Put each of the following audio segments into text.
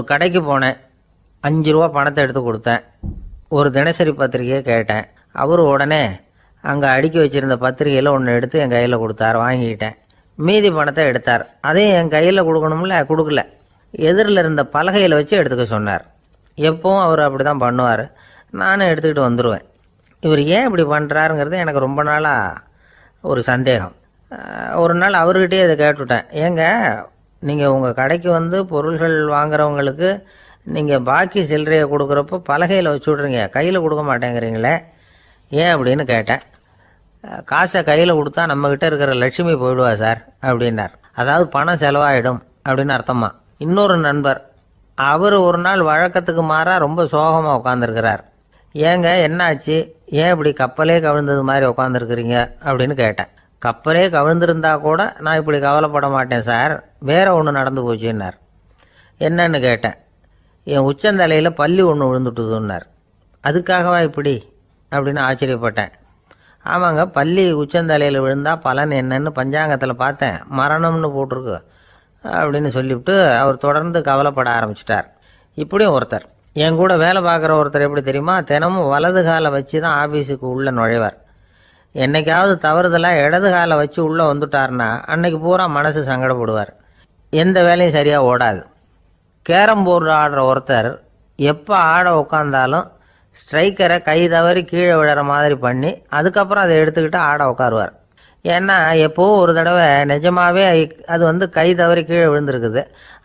ஒரு கடைக்கு போனேன். 5 ரூபா பணத்தை எடுத்து கொடுத்தேன். ஒரு தினசரி பத்திரிகையை கேட்டேன். அவர் உடனே அங்கே அடுக்கி வச்சுருந்த பத்திரிகையில் ஒன்று எடுத்து என் கையில் கொடுத்தார். வாங்கிக்கிட்டேன். மீதி பணத்தை எடுத்தார். அதையும் என் கையில் கொடுக்கணும்ல, கொடுக்கல. எதிரில் இருந்த பலகையில் வச்சு எடுத்துக்க சொன்னார். எப்பவும் அவர் அப்படி தான் பண்ணுவார். நானும் எடுத்துக்கிட்டு வந்துடுவேன். இவர் ஏன் இப்படி பண்ணுறாருங்கிறது எனக்கு ரொம்ப நாளாக ஒரு சந்தேகம். ஒரு நாள் அவர்கிட்டே இதை கேட்டுவிட்டேன். ஏங்க, நீங்கள் உங்கள் கடைக்கு வந்து பொருள்கள் வாங்குறவங்களுக்கு நீங்கள் பாக்கி சில்லறையை கொடுக்குறப்போ பலகையில் வச்சு விட்றீங்க, கையில் கொடுக்க மாட்டேங்கிறீங்களே, ஏன் அப்படின்னு கேட்டேன். காசை கையில் கொடுத்தா நம்மக்கிட்ட இருக்கிற லட்சுமி போயிடுவா சார் அப்படின்னார். அதாவது பணம் செலவாயிடும் அப்படின்னு அர்த்தமா. இன்னொரு நண்பர், அவர் ஒரு நாள் வழக்கத்துக்கு மாறாக ரொம்ப சோகமாக உட்காந்துருக்கிறார். ஏங்க என்னாச்சு, ஏன் இப்படி கப்பலே கவிழ்ந்தது மாதிரி உட்காந்துருக்குறீங்க அப்படின்னு கேட்டேன். கப்பலே கவிழ்ந்திருந்தா கூட நான் இப்படி கவலைப்பட மாட்டேன் சார், வேற ஒன்று நடந்து போச்சுன்னார். என்னன்னு கேட்டேன். என் உச்சந்தலையில் பல்லி ஒன்று விழுந்துட்டுதுன்னார். அதுக்காகவா இப்படி அப்படின்னு ஆச்சரியப்பட்டேன். ஆமாங்க, பல்லி உச்சந்தலையில் விழுந்தால் பலன் என்னன்னு பஞ்சாங்கத்தில் பார்த்தேன், மரணம்னு போட்டிருக்கு அப்படின்னு சொல்லிவிட்டு அவர் தொடர்ந்து கவலைப்பட ஆரம்பிச்சிட்டார். இப்படியும் ஒருத்தர், என் கூட வேலை பார்க்குற ஒருத்தர் எப்படி தெரியுமா, தினமும் வலது காலை வச்சு தான் ஆஃபீஸுக்கு உள்ளே நுழைவார். என்னைக்காவது தவறுதலாக இடது காலை வச்சு உள்ளே வந்துட்டார்னா அன்னைக்கு பூரா மனசு சங்கடப்படுவார். எந்த வேலையும் சரியாக ஓடாது. கேரம் போர்டு ஆடுற ஒருத்தர் எப்போ ஆட உட்காந்தாலும் ஸ்ட்ரைக்கரை கை தவறி கீழே விழுற மாதிரி பண்ணி அதுக்கப்புறம் அதை எடுத்துக்கிட்டு ஆட உட்காருவார். ஏன்னா எப்போவும் ஒரு தடவை நிஜமாகவே அது வந்து கை தவறி கீழே விழுந்திருக்குது.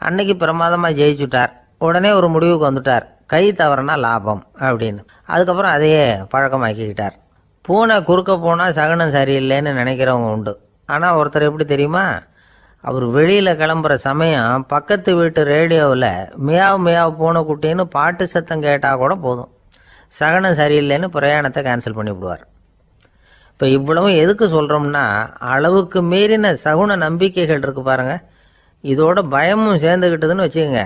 அன்னைக்கு பிரமாதமாக ஜெயிச்சுட்டார். உடனே ஒரு முடிவுக்கு வந்துட்டார், கை தவறுனா லாபம் அப்படின்னு. அதுக்கப்புறம் அதையே பழக்கமாக்கிக்கிட்டார். பூனை குறுக்க போனால் சகனம் சரியில்லைன்னு நினைக்கிறவங்க உண்டு. ஆனால் ஒருத்தர் எப்படி தெரியுமா, அவர் வெளியில் கிளம்புற சமயம் பக்கத்து வீட்டு ரேடியோவில் மியாவ் மியாவ் பூனை குட்டின்னு பாட்டு சத்தம் கேட்டால் கூட போதும், சகனம் சரியில்லைன்னு பிரயாணத்தை கேன்சல் பண்ணிவிடுவார். இப்போ இவ்வளவும் எதுக்கு சொல்கிறோம்னா, அளவுக்கு மீறின சகுன நம்பிக்கைகள் இருக்குது பாருங்கள், இதோட பயமும் சேர்ந்துக்கிட்டதுன்னு வச்சுக்கோங்க,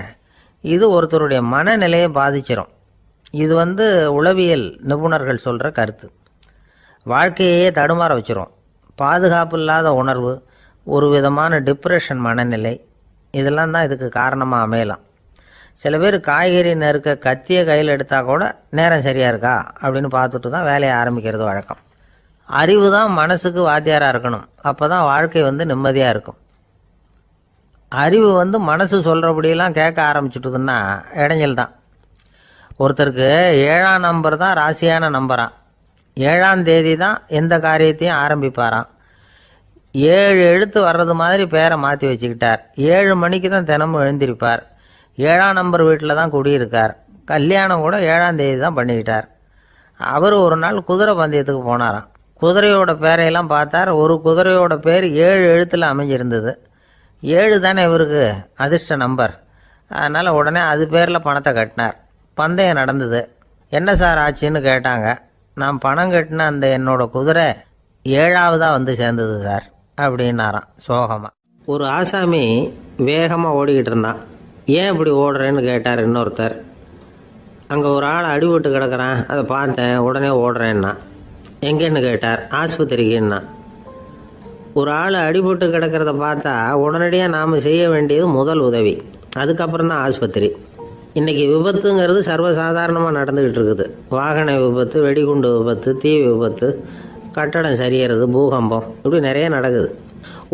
இது ஒருத்தருடைய மனநிலையை பாதிச்சிடும். இது வந்து உளவியல் நிபுணர்கள் சொல்கிற கருத்து. வாழ்க்கையே தடுமாற வச்சிரும். பாதுகாப்பு இல்லாத உணர்வு, ஒரு விதமான டிப்ரெஷன் மனநிலை, இதெல்லாம் தான் இதுக்கு காரணமாக அமையலாம். சில பேர் காய்கறி நறுக்க கத்தியை கையில் எடுத்தால் கூட நேரம் சரியாக இருக்கா அப்படின்னு பார்த்துட்டு தான் வேலையை ஆரம்பிக்கிறது வழக்கம். அறிவு தான் மனசுக்கு வாத்தியாராக இருக்கணும். அப்போ தான் வாழ்க்கை வந்து நிம்மதியாக இருக்கும். அறிவு வந்து மனசு சொல்கிறபடியெல்லாம் கேட்க ஆரம்பிச்சுட்டுதுன்னா இடைஞ்சல் தான். ஒருத்தருக்கு 7ஆம் நம்பர் தான் ராசியான நம்பரான். 7ஆம் தேதி தான் எந்த காரியத்தையும் ஆரம்பிப்பாராம். 7 எழுத்து வர்றது மாதிரி பேரை மாற்றி வச்சுக்கிட்டார். 7 மணிக்கு தான் தினமும் எழுந்திருப்பார். 7ஆம் நம்பர் வீட்டில் தான் குடியிருக்கார். கல்யாணம் கூட 7ஆம் தேதி தான் பண்ணிக்கிட்டார். அவர் ஒரு நாள் குதிரை பந்தயத்துக்கு போனாராம். குதிரையோட பேரையெல்லாம் பார்த்தார். ஒரு குதிரையோட பேர் 7 எழுத்தில் அமைஞ்சிருந்தது. 7 தானே இவருக்கு அதிர்ஷ்ட நம்பர். அதனால் உடனே அது பேரில் பணத்தை கட்டினார். பந்தயம் நடந்தது. என்ன சார் ஆச்சுன்னு கேட்டாங்க. நான் பணம் கட்டின அந்த என்னோட குதிரை 7ஆவதாக வந்து சேர்ந்தது சார் அப்படின்னாராம் சோகமாக. ஒரு ஆசாமி வேகமாக ஓடிக்கிட்டு இருந்தான். ஏன் இப்படி ஓடுறேன்னு கேட்டார் இன்னொருத்தர். அங்கே ஒரு ஆள் அடிபட்டு கிடக்கிறான், அதை பார்த்தேன், உடனே ஓடுறேன்னா. எங்கேன்னு கேட்டார். ஆஸ்பத்திரிக்குன்னா. ஒரு ஆள் அடிபட்டு கிடக்கிறத பார்த்தா உடனடியாக நாம் செய்ய வேண்டியது முதல் உதவி, அதுக்கப்புறம் தான் ஆஸ்பத்திரி. இன்றைக்கி விபத்துங்கிறது சர்வசாதாரணமாக நடந்துக்கிட்டு இருக்குது. வாகன விபத்து, வெடிகுண்டு விபத்து, தீ விபத்து, கட்டடம் சரியறது, பூகம்பம், இப்படி நிறைய நடக்குது.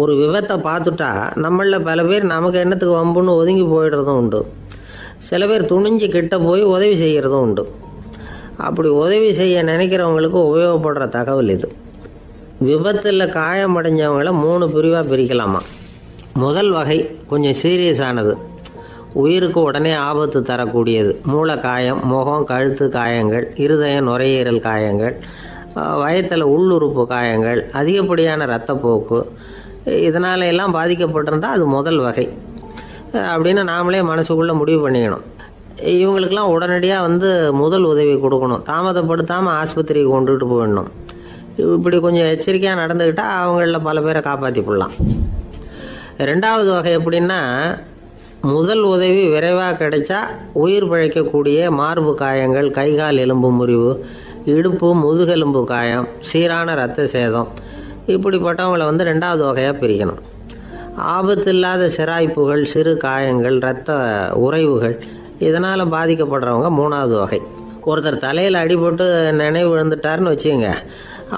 ஒரு விபத்தை பார்த்துட்டா நம்மளில் பல பேர் நமக்கு என்னத்துக்கு வம்புன்னு ஒதுங்கி போயிடுறதும் உண்டு. சில பேர் துணிஞ்சு கிட்ட போய் உதவி செய்கிறதும் உண்டு. அப்படி உதவி செய்ய நினைக்கிறவங்களுக்கு உபயோகப்படுற தகவல் இது. விபத்தில் காயமடைஞ்சவங்களை 3 பிரிவாக பிரிக்கலாமா. முதல் வகை கொஞ்சம் சீரியஸானது, உயிருக்கு உடனே ஆபத்து தரக்கூடியது. மூளை காயம், முகம், கழுத்து காயங்கள், இருதயம், நுரையீரல் காயங்கள், வயத்தில் உள்ளுறுப்பு காயங்கள், அதிகப்படியான இரத்தப்போக்கு, இதனால எல்லாம் பாதிக்கப்பட்டிருந்தால் அது முதல் வகை அப்படின்னு நாமளே மனசுக்குள்ளே முடிவு பண்ணிக்கணும். இவங்களுக்கெல்லாம் உடனடியாக வந்து முதல் உதவி கொடுக்கணும். தாமதப்படுத்தாமல் ஆஸ்பத்திரிக்கு கொண்டுகிட்டு போயிடணும். இப்படி கொஞ்சம் எச்சரிக்கையாக நடந்துக்கிட்டால் அவங்களில் பல பேரை காப்பாற்றி போடலாம். 2வது வகை எப்படின்னா, முதல் உதவி விரைவாக கிடைச்சா உயிர் பிழைக்கக்கூடிய மார்பு காயங்கள், கைகால் எலும்பு முறிவு, இடுப்பு முதுகெலும்பு காயம், சீரான இரத்த சேதம், இப்படிப்பட்டவங்களை வந்து 2வது வகையாக பிரிக்கணும். ஆபத்து இல்லாத சிராய்ப்புகள், சிறு காயங்கள், இரத்த உறைவுகள், இதனால் பாதிக்கப்படுறவங்க மூணாவது வகை. ஒருத்தர் தலையில் அடிபட்டு நினைவு விழுந்துட்டார்னு வச்சுங்க,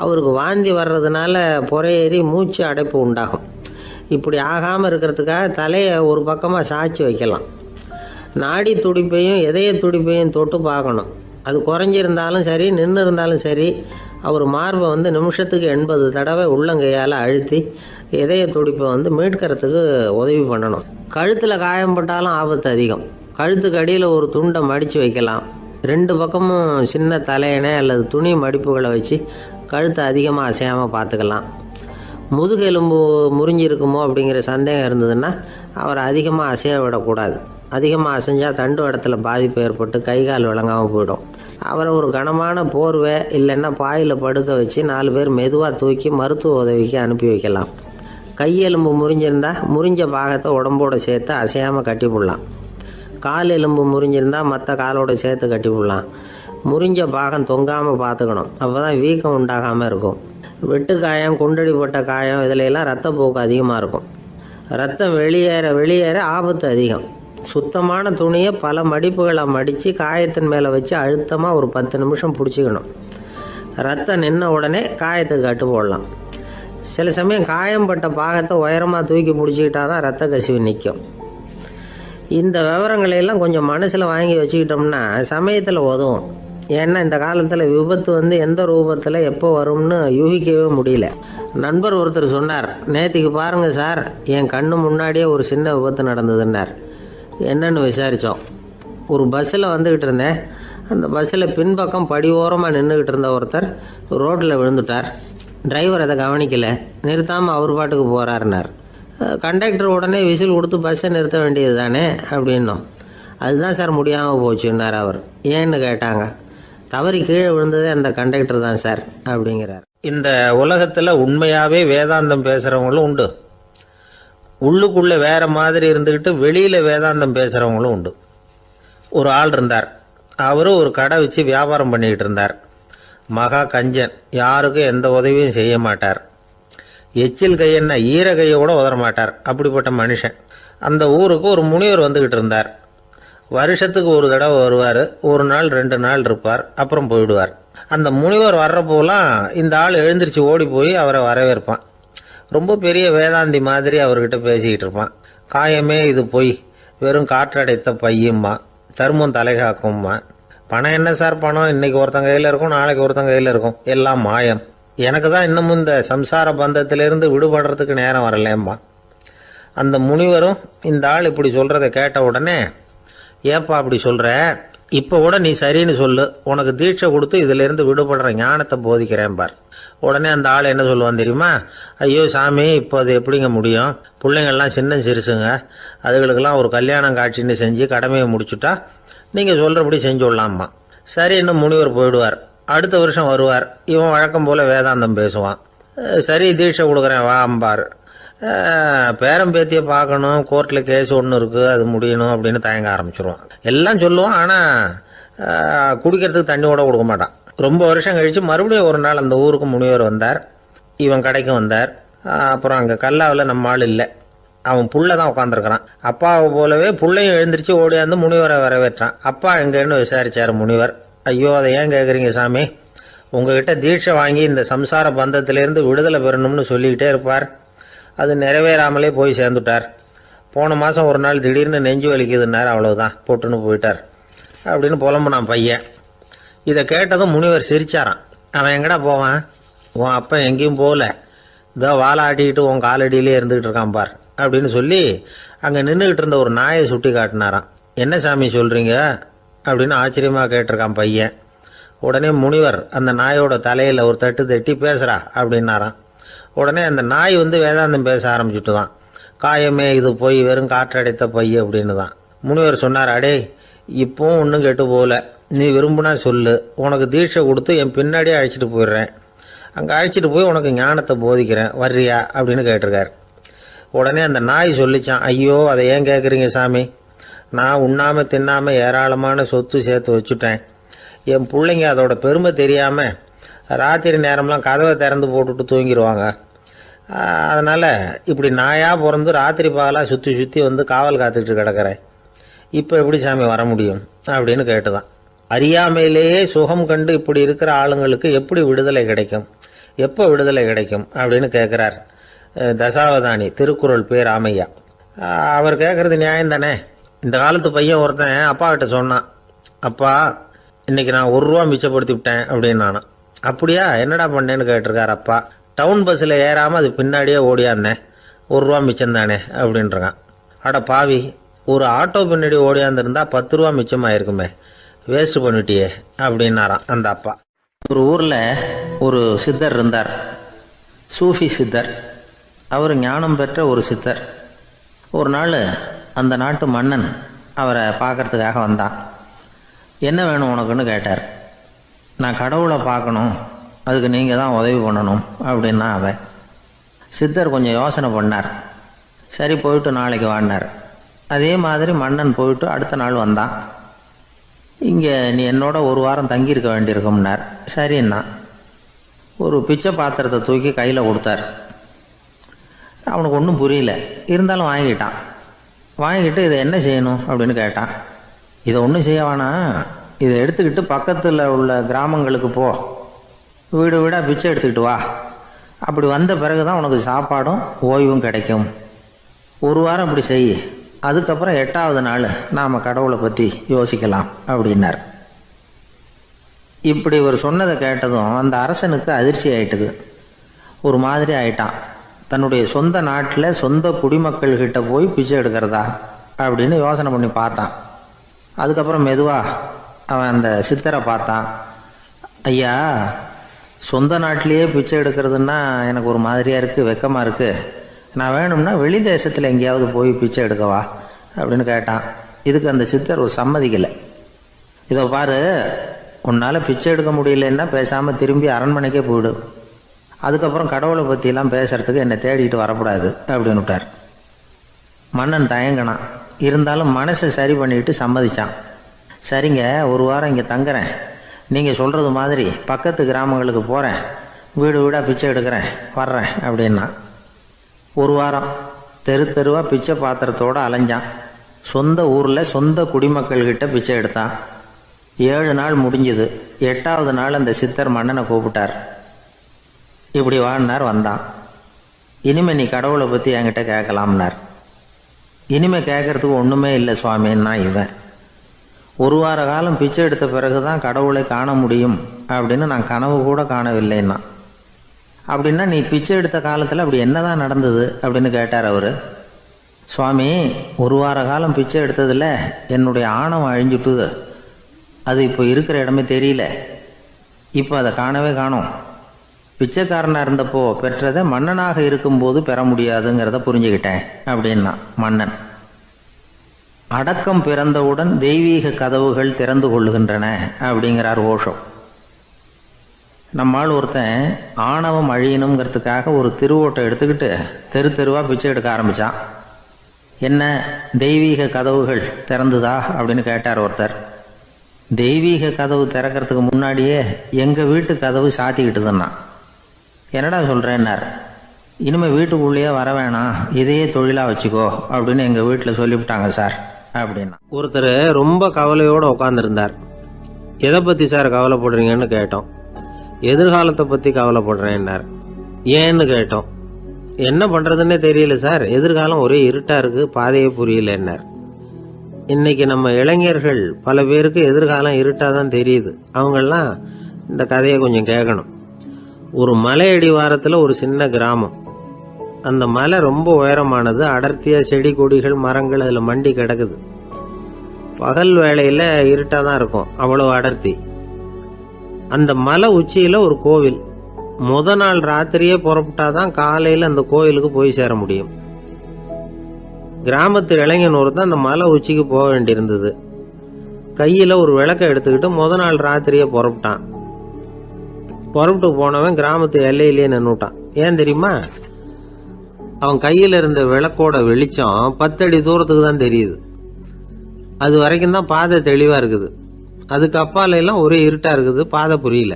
அவருக்கு வாந்தி வர்றதுனால புறையேறி மூச்சு அடைப்பு உண்டாகும். இப்படி ஆகாமல் இருக்கிறதுக்காக தலையை ஒரு பக்கமாக சாய்ச்சி வைக்கலாம். நாடி துடிப்பையும் இதய துடிப்பையும் தொட்டு பார்க்கணும். அது குறைஞ்சிருந்தாலும் சரி, நின்று இருந்தாலும் சரி, அவர் மார்பை நிமிஷத்துக்கு 80 தடவை உள்ளங்கையால் அழுத்தி இதய துடிப்பை மீட்கிறதுக்கு உதவி பண்ணணும். கழுத்தில் காயம்பட்டாலும் ஆபத்து அதிகம். கழுத்துக்கு அடியில் ஒரு துண்டை மடித்து வைக்கலாம். 2 பக்கமும் சின்ன தலையணை அல்லது துணி மடிப்புகளை வச்சு கழுத்தை அதிகமாக அசையாமல் பார்த்துக்கலாம். முதுகெலும்பு முறிஞ்சிருக்குமோ அப்படிங்கிற சந்தேகம் இருந்ததுன்னா அவரை அதிகமாக அசைய விடக்கூடாது. அதிகமாக அசைஞ்சால் தண்டு இடத்துல பாதிப்பு ஏற்பட்டு கை கால் விளங்காமல் போயிடும். அவரை ஒரு கனமான போர்வை இல்லைன்னா பாயில் படுக்க வச்சு 4 பேர் மெதுவாக தூக்கி மருத்துவ உதவிக்கு அனுப்பி வைக்கலாம். கையெலும்பு முறிஞ்சிருந்தால் முறிஞ்ச பாகத்தை உடம்போடு சேர்த்து அசையாமல் கட்டி போடலாம். கால் எலும்பு முறிஞ்சிருந்தால் மற்ற காலோடு சேர்த்து கட்டி போடலாம். முறிஞ்ச பாகம் தொங்காமல் பார்த்துக்கணும். அப்போ தான் வீக்கம் உண்டாகாமல் இருக்கும். வெட்டு காயம், குண்டடிப்பட்ட காயம் இதிலெல்லாம் ரத்தப்போக்கு அதிகமாக இருக்கும். ரத்தம் வெளியேற ஆபத்து அதிகம். சுத்தமான துணியை பல மடிப்புகளை மடித்து காயத்தின் மேலே வச்சு அழுத்தமாக ஒரு 10 நிமிஷம் பிடிச்சிக்கணும். ரத்தம் நின்ன உடனே காயத்துக்கு கட்டு போடலாம். சில சமயம் காயம்பட்ட பாகத்தை உயரமாக தூக்கி பிடிச்சிக்கிட்டா தான் ரத்த கசிவு நிற்கும். இந்த விவரங்களையெல்லாம் கொஞ்சம் மனசில் வாங்கி வச்சுக்கிட்டோம்னா சமயத்தில் உதவும். ஏன்னா இந்த காலத்தில் விபத்து எந்த ரூபத்தில் எப்போ வரும்னு யூகிக்கவே முடியல. நண்பர் ஒருத்தர் சொன்னார், நேற்றுக்கு பாருங்கள் சார், என் கண்ணு முன்னாடியே ஒரு சின்ன விபத்து நடந்ததுன்னார். என்னன்னு விசாரித்தோம். ஒரு பஸ்ஸில் வந்துக்கிட்டு இருந்தேன். அந்த பஸ்ஸில் பின்பக்கம் படி ஓரமாக நின்றுக்கிட்டு இருந்த ஒருத்தர் ரோட்டில் விழுந்துட்டார். டிரைவர் அதை கவனிக்கலை, நிறுத்தாமல் அவர் பாட்டுக்கு போகிறாருனார். கண்டக்டர் உடனே விசில் கொடுத்து பஸ்ஸை நிறுத்த வேண்டியது தானே அப்படின்னோம். அதுதான் சார் முடியாமல் போச்சுன்னார் அவர். ஏன்னு கேட்டாங்க. தவறி கீழே விழுந்ததே அந்த கண்டக்டர் தான் சார் அப்படிங்கிறார். இந்த உலகத்தில் உண்மையாகவே வேதாந்தம் பேசுகிறவங்களும் உண்டு. உள்ளுக்குள்ளே வேற மாதிரி இருந்துக்கிட்டு வெளியில் வேதாந்தம் பேசுகிறவங்களும் உண்டு. ஒரு ஆள் இருந்தார். அவரும் ஒரு கடை வச்சு வியாபாரம் பண்ணிக்கிட்டு இருந்தார். மகா கஞ்சன், யாருக்கும் எந்த உதவியும் செய்ய மாட்டார். எச்சில் கையென்ன ஈர கையை கூட உதற மாட்டார். அப்படிப்பட்ட மனுஷன். அந்த ஊருக்கு ஒரு முனிவர் வந்துக்கிட்டு இருந்தார். வருஷத்துக்கு ஒரு தடவை வருவார். 1 நாள் 2 நாள் இருப்பார், அப்புறம் போயிடுவார். அந்த முனிவர் வர்றப்போலாம் இந்த ஆள் எழுந்திரிச்சு ஓடி போய் அவரை வரவேற்பான். ரொம்ப பெரிய வேதாந்தி மாதிரி அவர்கிட்ட பேசிக்கிட்டு இருப்பான். காயமே இது பொய், வெறும் காற்றடைத்த பையும்மா, தர்மம் தலைகாக்கும்மா. பணம் என்ன சார் பணம், இன்னைக்கு ஒருத்தன் கையில் இருக்கும், நாளைக்கு ஒருத்தன் கையில் இருக்கும், எல்லாம் மாயம். எனக்கு தான் இன்னமும் இந்த சம்சார பந்தத்திலிருந்து விடுபடுறதுக்கு நேரம் வரலேம்மா. அந்த முனிவரும் இந்த ஆள் இப்படி சொல்கிறத கேட்ட உடனே, ஏப்பா அப்படி சொல்கிற, இப்போ கூட நீ சரின்னு சொல்லு, உனக்கு தீட்சை கொடுத்து இதிலிருந்து விடுபடுற ஞானத்தை போதிக்கிறேன் பார். உடனே அந்த ஆள் என்ன சொல்லுவான் தெரியுமா? ஐயோ சாமி, இப்போ அது எப்படிங்க முடியும்? பிள்ளைங்கள்லாம் சின்ன சிறுசுங்க, அதுகளுக்கெல்லாம் ஒரு கல்யாணம் காட்சின்னு செஞ்சு கடமையை முடிச்சுட்டா நீங்கள் சொல்கிறபடி செஞ்சு விடலாம்மா. சரின்னு முனிவர் போயிடுவார். அடுத்த வருஷம் வருவார். இவன் வழக்கம் போல் வேதாந்தம் பேசுவான். சரி தீட்சை கொடுக்குறேன் வா அம்பார். பேரம்பேத்தியை பார்க்கணும், கோர்ட்டில் கேஸ் ஒன்று இருக்குது, அது முடியணும் அப்படின்னு தயங்க ஆரம்பிச்சிருவான். எல்லாம் சொல்லுவான், ஆனால் குடிக்கிறதுக்கு தண்ணி கூட கொடுக்க மாட்டான். ரொம்ப வருஷம் கழித்து மறுபடியும் ஒரு நாள் அந்த ஊருக்கு முனிவர் வந்தார். இவன் கடைக்கும் வந்தார். அப்புறம் அங்கே கல்லாவில் நம்ம ஆள் இல்லை, அவன் புள்ள தான் உட்காந்துருக்கிறான். அப்பாவை போலவே புள்ளையும் எழுந்திரிச்சு ஓடியாந்து முனிவரை வரவேற்றான். அப்பா எங்கன்னு விசாரிச்சார் முனிவர். ஐயோ அதை ஏன் கேட்குறீங்க சாமி, உங்ககிட்ட தீட்சை வாங்கி இந்த சம்சார பந்தத்திலேருந்து விடுதலை பெறணும்னு சொல்லிக்கிட்டே இருப்பார். அது நிறைவேறாமலே போய் சேர்ந்துட்டார். போன மாதம் ஒரு நாள் திடீர்னு நெஞ்சு வலிக்குதுன்னார், அவ்வளோதான் போட்டுன்னு போயிட்டார் அப்படின்னு புலம்புனான் பையன். இதை கேட்டதும் முனிவர் சிரிச்சாரான். அவன் எங்கடா போவான், உன் அப்பா எங்கேயும் போகல, இதோ வாழை ஆட்டிக்கிட்டு உன் காலடியிலே இருந்துக்கிட்டு இருக்கான் பார் அப்படின்னு சொல்லி அங்கே நின்றுக்கிட்டு இருந்த ஒரு நாயை சுட்டி காட்டினாரான். என்ன சாமி சொல்கிறீங்க அப்படின்னு ஆச்சரியமாக கேட்டிருக்கான் பையன். உடனே முனிவர் அந்த நாயோட தலையில் ஒரு தட்டு தட்டி பேசுகிறா அப்படின்னாரான். உடனே அந்த நாய் வேதாந்தம் பேச ஆரம்பிச்சுட்டு தான். காயமே இது போய் வெறும் காற்றடைத்த பைய அப்படின்னு தான். முனிவர் சொன்னார், அடே இப்போவும் ஒன்றும் கெட்டு போகல, நீ விரும்புனா சொல்லு, உனக்கு தீட்சை கொடுத்து என் பின்னாடியே அழைச்சிட்டு போயிடுறேன், அங்கே அழைச்சிட்டு போய் உனக்கு ஞானத்தை போதிக்கிறேன், வர்றியா அப்படின்னு கேட்டிருக்கார். உடனே அந்த நாய் சொல்லிச்சான், ஐயோ அதை ஏன் கேட்குறீங்க சாமி, நான் உண்ணாமல் தின்னாமல் ஏராளமான சொத்து சேர்த்து வச்சுட்டேன். என் பிள்ளைங்க அதோட பெருமை தெரியாமல் ராத்திரி நேரம்லாம் கதவை திறந்து போட்டுட்டு தூங்கிடுவாங்க. அதனால் இப்படி நாயாக பிறந்து ராத்திரி பகலாக சுற்றி சுற்றி காவல் காத்துக்கிட்டு கிடக்கிறேன். இப்போ எப்படி சாமி வர முடியும் அப்படின்னு கேட்டுதான். அறியாமையிலேயே சுகம் கண்டு இப்படி இருக்கிற ஆளுங்களுக்கு எப்படி விடுதலை கிடைக்கும், எப்போ விடுதலை கிடைக்கும் அப்படின்னு கேட்குறார் தசாவதானி திருக்குறள் பேர் ராமையா. அவர் கேட்குறது நியாயம் தானே. இந்த காலத்து பையன் ஒருத்தன் அப்பா கிட்ட சொன்னான், அப்பா இன்னைக்கு நான் 1 ரூபா மிச்சப்படுத்தி விட்டேன் அப்படின்னு. நானும் அப்படியா என்னடா பண்ணேன்னு கேட்டிருக்கார் அப்பா. டவுன் பஸ்ஸில் ஏறாமல் அது பின்னாடியே ஓடியாந்தேன், 1 ரூபா மிச்சம் தானே அப்படின்றான். அட பாவி, ஒரு ஆட்டோ பின்னாடி ஓடியாந்துருந்தா 10 ரூபா மிச்சமாயிருக்குமே, வேஸ்ட் பண்ணிட்டியே அப்படின்னாராம் அந்த அப்பா. ஒரு ஊரில் ஒரு சித்தர் இருந்தார், சூஃபி சித்தர். அவர் ஞானம் பெற்ற ஒரு சித்தர். ஒரு நாள் அந்த நாட்டு மன்னன் அவரை பார்க்கறதுக்காக வந்தான். என்ன வேணும் உனக்குன்னு கேட்டார். நான் கடவுளை பார்க்கணும், அதுக்கு நீங்கள் தான் உதவி பண்ணணும் அப்படின்னா அவன். சித்தர் கொஞ்சம் யோசனை பண்ணார். சரி போயிட்டு நாளைக்கு வாடினார். அதே மாதிரி மன்னன் போயிட்டு அடுத்த நாள் வந்தான். இங்கே நீ என்னோட 1 வாரம் தங்கியிருக்க வேண்டியிருக்கும்னார். சரின்னா ஒரு பிச்சை பாத்திரத்தை தூக்கி கையில் கொடுத்தார். அவனுக்கு ஒன்றும் புரியல, இருந்தாலும் வாங்கிட்டான். வாங்கிட்டு இதை என்ன செய்யணும் அப்படின்னு கேட்டான். இதை ஒன்றும் செய்ய வேணாம், இதை எடுத்துக்கிட்டு பக்கத்தில் உள்ள கிராமங்களுக்கு போ, வீடு வீடாக பிச்சை எடுத்துக்கிட்டு வா. அப்படி வந்த பிறகு தான் உனக்கு சாப்பாடும் ஓய்வும் கிடைக்கும். 1 வாரம் அப்படி செய், அதுக்கப்புறம் 8வது நாள் நாம் கடவுளை பற்றி யோசிக்கலாம் அப்படின்னார். இப்படி இவர் சொன்னதை கேட்டதும் அந்த அரசனுக்கு அதிர்ச்சி ஆயிட்டுது. ஒரு மாதிரி ஆயிட்டான். தன்னுடைய சொந்த நாட்டில் சொந்த குடிமக்கள்கிட்ட போய் பிச்சை எடுக்கிறதா அப்படின்னு யோசனை பண்ணி பார்த்தான். அதுக்கப்புறம் மெதுவாக அவன் அந்த சித்தரை பார்த்தான். ஐயா, சொந்த நாட்டிலேயே பிச்சை எடுக்கிறதுன்னா எனக்கு ஒரு மாதிரியாக இருக்குது, வெக்கமாக இருக்குது. நான் வேணும்னா வெளி தேசத்தில் எங்கேயாவது போய் பிச்சை எடுக்கவா அப்படின்னு கேட்டான். இதுக்கு அந்த சித்தர் ஒரு சம்மதிக்கலை. இதை பாரு, உன்னால் பிச்சை எடுக்க முடியலன்னா பேசாமல் திரும்பி அரண்மனைக்கே போயிடு, அதுக்கப்புறம் கடவுளை பற்றிலாம் பேசுறதுக்கு என்னை தேடிட்டு வரக்கூடாது அப்படின்னு விட்டார். மன்னன் தயங்கினான், இருந்தாலும் மனசை சரி பண்ணிட்டு சம்மதிச்சான். சரிங்க, 1 வாரம் இங்கே தங்குறேன், நீங்கள் சொல்கிறது மாதிரி பக்கத்து கிராமங்களுக்கு போகிறேன், வீடு வீடாக பிச்சை எடுக்கிறேன், வர்றேன் அப்படின்னா. 1 வாரம் தெரு தெருவாக பிச்சை பாத்திரத்தோடு அலைஞ்சான். சொந்த ஊரில் சொந்த குடிமக்கள்கிட்ட பிச்சை எடுத்தான். 7 நாள் முடிஞ்சுது. 8வது நாள் அந்த சித்தர் மன்னனை கூப்பிட்டார். இப்படி வாழ்னார். வந்தான். இனிமே நீ கடவுளை பற்றி என்கிட்ட கேட்கலாம்னார். இனிமே கேட்கறதுக்கு ஒன்றுமே இல்லை சுவாமின்னா இவன். 1 வார காலம் பிச்சை எடுத்த பிறகு தான் கடவுளை காண முடியும் அப்படின்னு நான் கனவு கூட காணவில்லைன்னா. அப்படின்னா நீ பிச்சை எடுத்த காலத்தில் அப்படி என்னதான் நடந்தது அப்படின்னு கேட்டார் அவர். சுவாமி, 1 வார காலம் பிச்சை எடுத்ததில் என்னுடைய ஆணவம் அழிஞ்சுட்டுது. அது இப்போ இருக்கிற இடமே தெரியல. இப்போ அதை காணவே காணோம். பிச்சைக்காரனாக இருந்தப்போ பெற்றதை மன்னனாக இருக்கும்போது பெற முடியாதுங்கிறத புரிஞ்சுக்கிட்டேன் அப்படின்னா மன்னன். அடக்கம் பிறந்தவுடன் தெய்வீக கதவுகள் திறந்து கொள்ளுகின்றன அப்படிங்கிறார் ஓஷோ. நம்மால் ஒருத்தன் ஆணவம் அழியணுங்கிறதுக்காக ஒரு திருவோட்டை எடுத்துக்கிட்டு தெரு தெருவாக பிச்சை எடுக்க ஆரம்பித்தான். என்ன தெய்வீக கதவுகள் திறந்துதா அப்படின்னு கேட்டார் ஒருத்தர். தெய்வீக கதவு திறக்கிறதுக்கு முன்னாடியே எங்கள் வீட்டு கதவு சாத்திக்கிட்டுதுன்னா. என்னடா சொல்கிறேன்னார். இனிமேல் வீட்டுக்குள்ளேயே வர வேணாம், இதையே தொழிலாக வச்சுக்கோ அப்படின்னு எங்கள் வீட்டில் சொல்லிவிட்டாங்க சார் அப்படின்னா. ஒருத்தர் ரொம்ப கவலையோடு உட்காந்துருந்தார். எதை பற்றி சார் கவலைப்படுறீங்கன்னு கேட்டோம். எதிர்காலத்தை பற்றி கவலைப்படுறேன்னார். ஏன்னு கேட்டோம். என்ன பண்ணுறதுன்னே தெரியல சார், எதிர்காலம் ஒரே இருட்டாக இருக்குது, பாதையே புரியலன்னார். இன்னைக்கு நம்ம இளைஞர்கள் பல பேருக்கு எதிர்காலம் இருட்டாக தான் தெரியுது. அவங்கெல்லாம் இந்த கதையை கொஞ்சம் கேட்கணும். ஒரு மலை அடிவாரத்தில் ஒரு சின்ன கிராமம். அந்த மலை ரொம்ப உயரமானது. அடர்த்தியாக செடி கொடிகள் மரங்கள் அதில் மண்டி கிடக்குது. பகல் வேளையில் இருட்டாக தான் இருக்கும், அவ்வளோ அடர்த்தி. அந்த மலை உச்சியில் ஒரு கோவில். நாள் ராத்திரியே புறப்பட்டாதான் காலையில் அந்த கோவிலுக்கு போய் சேர முடியும். கிராமத்து இளைஞன் ஒருத்தன் அந்த மலை உச்சிக்கு போக வேண்டியிருந்தது. கையில் ஒரு விளக்கை எடுத்துக்கிட்டு நாள் ராத்திரியே புறப்பட்டான். புறப்பட்டு போனவன் கிராமத்து எல்லையிலேயே நின்றுட்டான். ஏன் தெரியுமா? அவன் கையில் இருந்த விளக்கோட வெளிச்சம் 10 அடி தூரத்துக்கு தான் தெரியுது. அது வரைக்கும் தான் பாதை தெளிவாக இருக்குது. அதுக்கு அப்பால எல்லாம் ஒரே இருட்டாக இருக்குது, பாதை புரியல.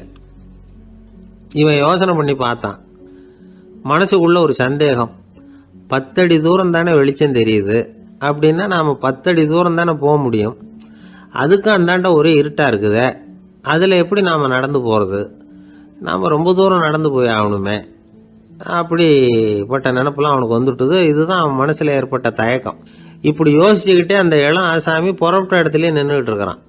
இவன் யோசனை பண்ணி பார்த்தான். மனசுக்குள்ள ஒரு சந்தேகம். 10 அடி தூரம் தானே வெளிச்சம் தெரியுது, அப்படின்னா நாம் 10 அடி தூரம் தானே போக முடியும். அதுக்கும் அந்தாண்ட ஒரே இருட்டாக இருக்குதே, அதில் எப்படி நாம் நடந்து போகிறது? நாம் ரொம்ப தூரம் நடந்து போய் ஆகணுமே. அப்படிப்பட்ட நினப்பெல்லாம் அவனுக்கு வந்துட்டுது. இதுதான் அவன் மனசில் ஏற்பட்ட தயக்கம். இப்படி யோசிச்சுக்கிட்டே அந்த இளம் ஆசாமி புறப்பட்ட இடத்துலயே நின்றுக்கிட்டு இருக்கிறான்.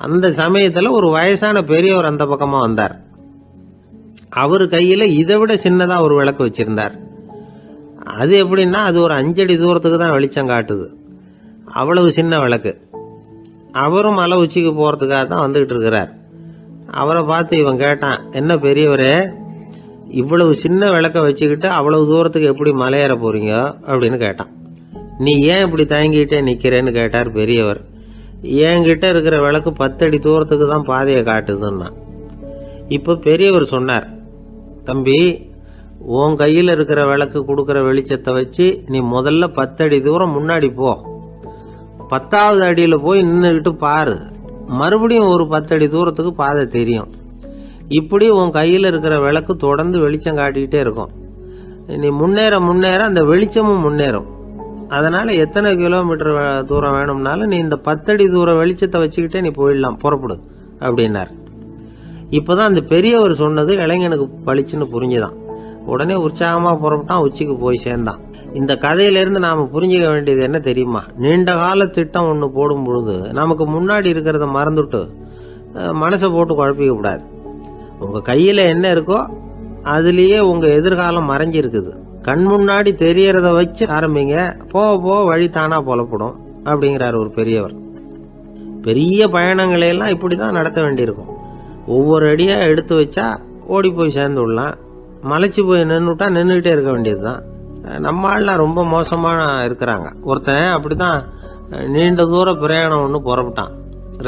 அந்த சமயத்தில் ஒரு வயசான பெரியவர் அந்த பக்கமாக வந்தார். அவர் கையில் இதை விட சின்னதாக ஒரு விளக்கு வச்சிருந்தார். அது எப்படின்னா அது ஒரு 5 அடி தூரத்துக்கு தான் வெளிச்சம் காட்டுது. அவ்வளவு சின்ன விளக்கு. அவரும் மலை உச்சிக்கு போகிறதுக்காக தான் வந்துக்கிட்டு இருக்கிறார். அவரை பார்த்து இவன் கேட்டான், என்ன பெரியவரே, இவ்வளவு சின்ன விளக்க வச்சுக்கிட்டு அவ்வளவு தூரத்துக்கு எப்படி மலையேற போறீங்க அப்படின்னு கேட்டான். நீ ஏன் இப்படி தயங்கிட்டே நிற்கிறேன்னு கேட்டார் பெரியவர். என்கிட்ட இருக்கிற விளக்கு 10 அடி தூரத்துக்கு தான் பாதையை காட்டுதுன்னா. இப்போ பெரியவர் சொன்னார், தம்பி, உன் கையில் இருக்கிற விளக்கு கொடுக்குற வெளிச்சத்தை வச்சு நீ முதல்ல 10 அடி தூரம் முன்னாடி போ. 10வது அடியில் போய் நின்றுக்கிட்டு பாரு. மறுபடியும் ஒரு 10 அடி தூரத்துக்கு பாதை தெரியும். இப்படி உன் கையில் இருக்கிற விளக்கு தொடர்ந்து வெளிச்சம் காட்டிக்கிட்டே இருக்கும். நீ முன்னேற முன்னேற அந்த வெளிச்சமும் முன்னேறும். அதனால எத்தனை கிலோமீட்டர் தூரம் வேணும்னாலும் நீ இந்த 10 அடி தூரம் வெளிச்சத்தை வச்சுக்கிட்டே நீ போயிடலாம், புறப்படு அப்படின்னார். இப்போதான் அந்த பெரியவர் சொன்னது இளைஞனுக்கு பளிச்சுன்னு புரிஞ்சுதான். உடனே உற்சாகமாக புறப்பட்டான், உச்சிக்கு போய் சேர்ந்தான். இந்த கதையிலிருந்து நாம் புரிஞ்சிக்க வேண்டியது என்ன தெரியுமா? நீண்ட கால திட்டம் ஒன்று போடும் பொழுது நமக்கு முன்னாடி இருக்கிறத மறந்துட்டு மனசை போட்டு குழப்பிக்க கூடாது. உங்கள் கையில் என்ன இருக்கோ அதுலேயே உங்கள் எதிர்காலம் மறைஞ்சிருக்குது. கண் முன்னாடி தெரியறத வச்சு ஆரம்பிங்க, போக போக வழி தானா புலப்படும் அப்படிங்கிறார் ஒரு பெரியவர். பெரிய பயணங்களையெல்லாம் இப்படி தான் நடத்த வேண்டியிருக்கும். ஒவ்வொரு அடியாக எடுத்து வச்சா ஓடி போய் சேர்ந்து விடலாம். மலைச்சு போய் நின்றுட்டா நின்றுக்கிட்டே இருக்க வேண்டியது தான். நம்ம ஆள்லாம் ரொம்ப மோசமான இருக்கிறாங்க. ஒருத்தன் அப்படிதான் நீண்ட தூர பிரயாணம் ஒன்று புறப்பட்டான்.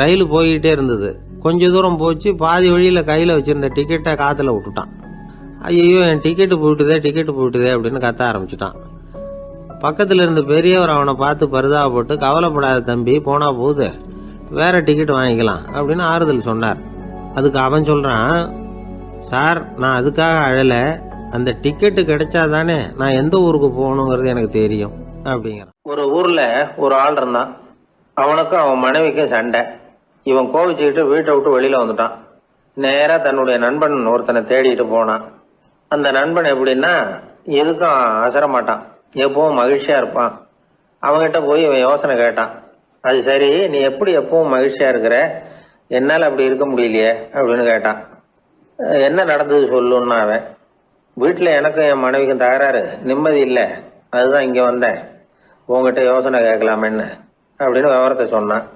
ரயில் போய்கிட்டே இருந்தது. கொஞ்ச தூரம் போச்சு, பாதி வழியில் கையில் வச்சிருந்த டிக்கெட்டை காற்றுல விட்டுட்டான். ஐயோ, என் டிக்கெட்டு போயிட்டுதே அப்படின்னு கத்த ஆரம்பிச்சுட்டான். பக்கத்தில் இருந்த பெரியவர் அவனை பார்த்து பரிதாபப்பட்டு, கவலைப்படாத தம்பி, போனா போகுது, வேற டிக்கெட் வாங்கிக்கலாம் அப்படின்னு ஆறுதல் சொன்னார். அதுக்கு அவன் சொல்றான், சார், நான் அதுக்காக அழலை, அந்த டிக்கெட்டு கிடைச்சாதானே நான் எந்த ஊருக்கு போகணுங்கிறது எனக்கு தெரியும் அப்படிங்கிறான். ஒரு ஊர்ல ஒரு ஆள் இருந்தான். அவனுக்கும் அவன் மனைவிக்கும் சண்டை. இவன் கோவிச்சுக்கிட்டு வீட்டை விட்டு வெளியில வந்துட்டான். நேரா தன்னுடைய நண்பன் ஒருத்தனை தேடிட்டு போனான். அந்த நண்பன் எப்படின்னா எதுக்கும் அசர மாட்டான், எப்பவும் மகிழ்ச்சியா இருப்பான். அவன்கிட்ட போய் இவன் யோசனை கேட்டான். அது சரி, நீ எப்படி எப்பவும் மகிழ்ச்சியா இருக்கிற, என்னால் அப்படி இருக்க முடியலையே அப்படின்னு கேட்டான். என்ன நடந்தது சொல்லுன்னா அவன், வீட்டில் எனக்கும் என் மனைவிக்கும் தகராறு, நிம்மதி இல்லை, அதுதான் இங்கே வந்தேன், உங்ககிட்ட யோசனை கேட்கலாமேன்னு அப்படின்னு விவரத்தை சொன்னான்.